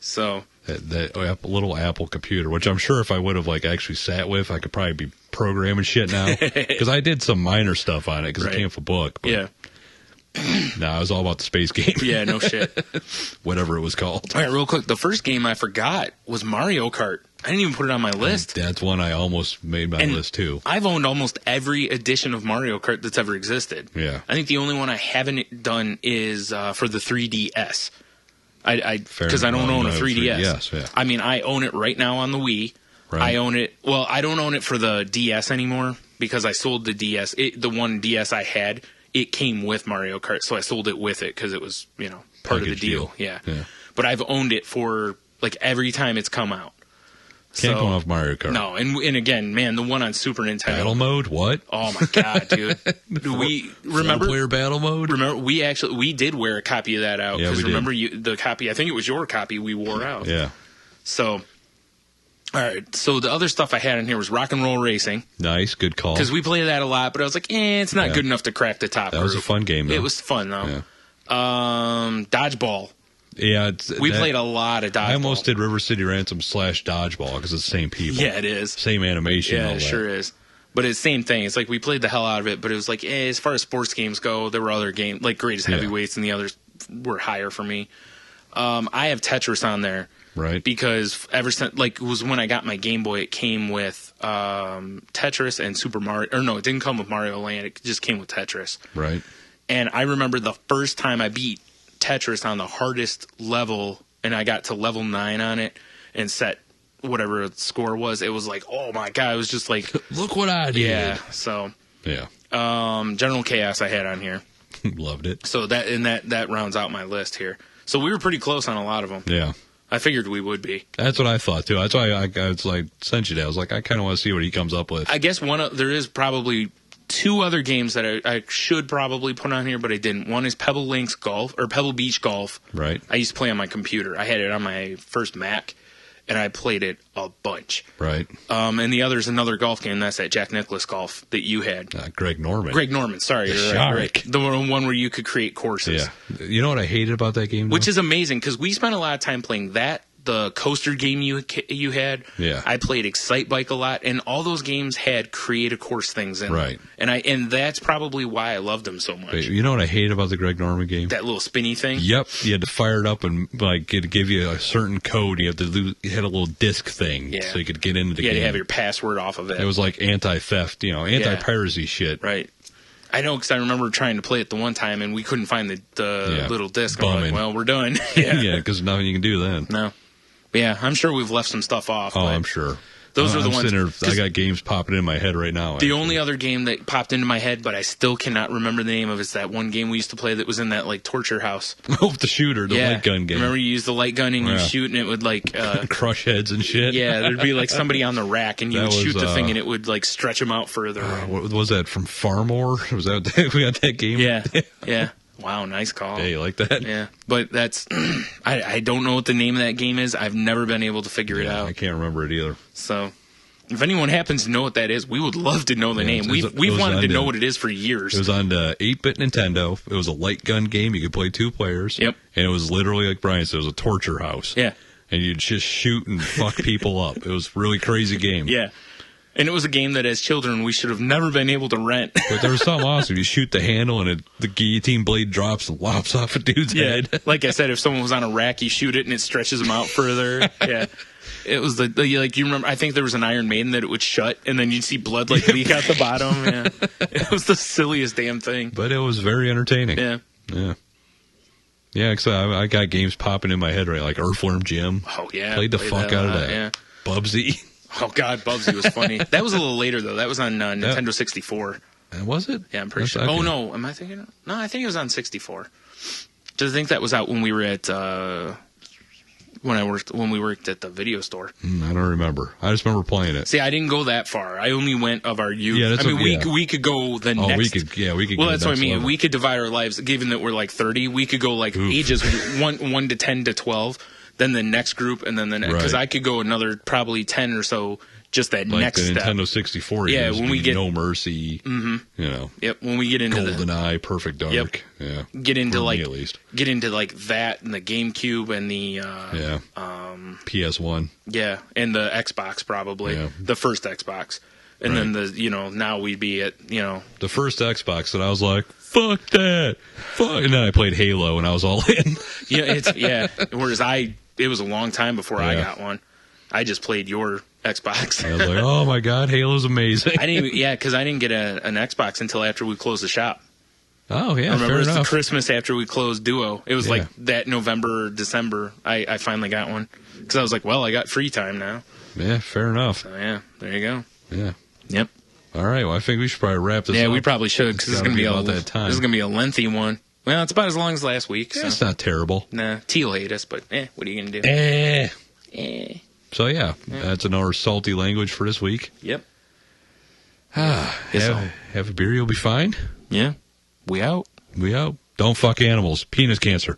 So that little Apple computer, which I'm sure if I would have actually sat with, I could probably be programming shit now. Because I did some minor stuff on it because it came with a book. But yeah. No, it was all about the space game. Yeah, no shit. Whatever it was called. All right, real quick. The first game I forgot was Mario Kart. I didn't even put it on my list. That's one I almost made my list too. I've owned almost every edition of Mario Kart that's ever existed. Yeah. I think the only one I haven't done is for the 3DS. Because I don't own a 3DS. Yeah. I mean, I own it right now on the Wii. Right. I own it. Well, I don't own it for the DS anymore because I sold the DS. The one DS I had, it came with Mario Kart, so I sold it with it because it was, part of the deal. Yeah. But I've owned it for every time it's come out. Can't go off Mario Kart. No, and again, man, the one on Super Nintendo. Battle mode? What? Oh my god, dude! We remember player battle mode. Remember, we did wear a copy of that out because remember the copy. I think it was your copy we wore out. Yeah. So, all right. So the other stuff I had in here was Rock and Roll Racing. Nice, good call. Because we played that a lot, but I was like, it's not good enough to crack the top. That was a fun game, though. It was fun though. Yeah. Dodgeball. Yeah, we played a lot of Dodgeball. I almost did River City Ransom / Dodgeball because it's the same people. Yeah, it is. Same animation. Yeah, it sure is. But it's the same thing. It's like we played the hell out of it, but it was like, as far as sports games go, there were other games, like Greatest Heavyweights, and the others were higher for me. I have Tetris on there. Right. Because ever since, like, it was when I got my Game Boy, it came with Tetris and Super Mario. Or no, it didn't come with Mario Land. It just came with Tetris. Right. And I remember the first time I beat Tetris on the hardest level, and I got to level 9 on it and set whatever the score was. It was like, oh my god! It was just like, look what I did. Yeah. So. Yeah. General Chaos I had on here. Loved it. So that rounds out my list here. So we were pretty close on a lot of them. Yeah. I figured we would be. That's what I thought too. That's why I was like, sent you that. I was like, I kind of want to see what he comes up with. I guess there is probably 2 other games that I should probably put on here, but I didn't. One is Pebble Links Golf, or Pebble Beach Golf. Right. I used to play on my computer. I had it on my first Mac, and I played it a bunch. Right. And the other is another golf game. That's that Jack Nicklaus Golf that you had. Greg Norman. Greg Norman, sorry. Right. The one where you could create courses. Yeah. You know what I hated about that game, though? Which is amazing, because we spent a lot of time playing that. The coaster game you had, yeah. I played Excite Bike a lot, and all those games had create a course things in them. And that's probably why I loved them so much. But you know what I hate about the Greg Norman game? That little spinny thing. Yep, you had to fire it up and like it'd give you a certain code. You had to hit a little disc thing, so you could get into the game. You had to have your password off of it. It was like anti-theft, anti-piracy shit. Right. I know, because I remember trying to play it the one time, and we couldn't find the little disc. I'm like, well, we're done. Yeah, because nothing you can do then. No. Yeah, I'm sure we've left some stuff off. Oh, I'm sure. Those are the ones. I got games popping in my head right now. The only other game that popped into my head, but I still cannot remember the name of, is that one game we used to play that was in that like torture house. Oh, the shooter, the light gun game. Remember, you use the light gun and you shoot, and it would like crush heads and shit. Yeah, there'd be like somebody on the rack, and you would shoot the thing, and it would like stretch them out further. What was that from Farmore? Was that we got that game? Yeah, yeah. Wow, nice call. Hey, you like that? Yeah, but that's I don't know what the name of that game is. I've never been able to figure it out. I can't remember it either. So, if anyone happens to know what that is, we would love to know the name. We've wanted to know what it is for years. It was on the 8-bit Nintendo. It was a light gun game. You could play 2 players. Yep. And it was literally like Brian said, it was a torture house. Yeah. And you'd just shoot and fuck people up. It was a really crazy game. Yeah. And it was a game that, as children, we should have never been able to rent. But there was something awesome. You shoot the handle, and the guillotine blade drops and lops off a dude's head. Like I said, if someone was on a rack, you shoot it, and it stretches them out further. Yeah. It was like you remember. I think there was an Iron Maiden that it would shut, and then you'd see blood leak out the bottom. Yeah. It was the silliest damn thing. But it was very entertaining. Yeah. Yeah. Yeah, because I got games popping in my head right, like Earthworm Jim. Oh yeah. Played the fuck out of that. Yeah. Bubsy. Oh, God, Bubsy was funny. That was a little later, though. That was on Nintendo 64. Was it? Yeah, I'm pretty sure. Okay. Oh, no. Am I thinking? No, I think it was on 64. Just think that was out when we were at when we worked at the video store. I don't remember. I just remember playing it. See, I didn't go that far. I only went of our youth. Yeah, we could go the next. We could. Well, go that's what I mean. Level. We could divide our lives. Given that we're like 30, we could go like ages 1 to 10 to 12. Then the next group, and then the next. Because I could go another probably 10 or so. Just that like next the step. Nintendo 64. Yeah, when we get No Mercy. Mm-hmm. Yep. When we get into GoldenEye, Perfect Dark. Yep. Yeah. Get into like at least. Get into like that and the GameCube and the PS1. Yeah, and the Xbox probably the first Xbox, and then now we'd be at the first Xbox that I was like fuck that, and then I played Halo and I was all in. Whereas it was a long time before I got one. I just played your Xbox. I was like, oh my god, Halo's amazing. Because I didn't get an Xbox until after we closed the shop. Oh yeah, I remember fair it was enough. the Christmas after we closed Duo. It was like that November or December. I finally got one because I was like, well, I got free time now. Yeah, fair enough. So yeah, there you go. Yeah. Yep. All right. Well, I think we should probably wrap this up. Yeah, we probably should because this is going to be about that time. This is going to be a lengthy one. Well, it's about as long as last week. Yeah, so. it's not terrible. Nah, Teal hate us, but what are you going to do? So, yeah, that's another salty language for this week. Yep. Have a beer, you'll be fine. Yeah. We out. We out. Don't fuck animals. Penis cancer.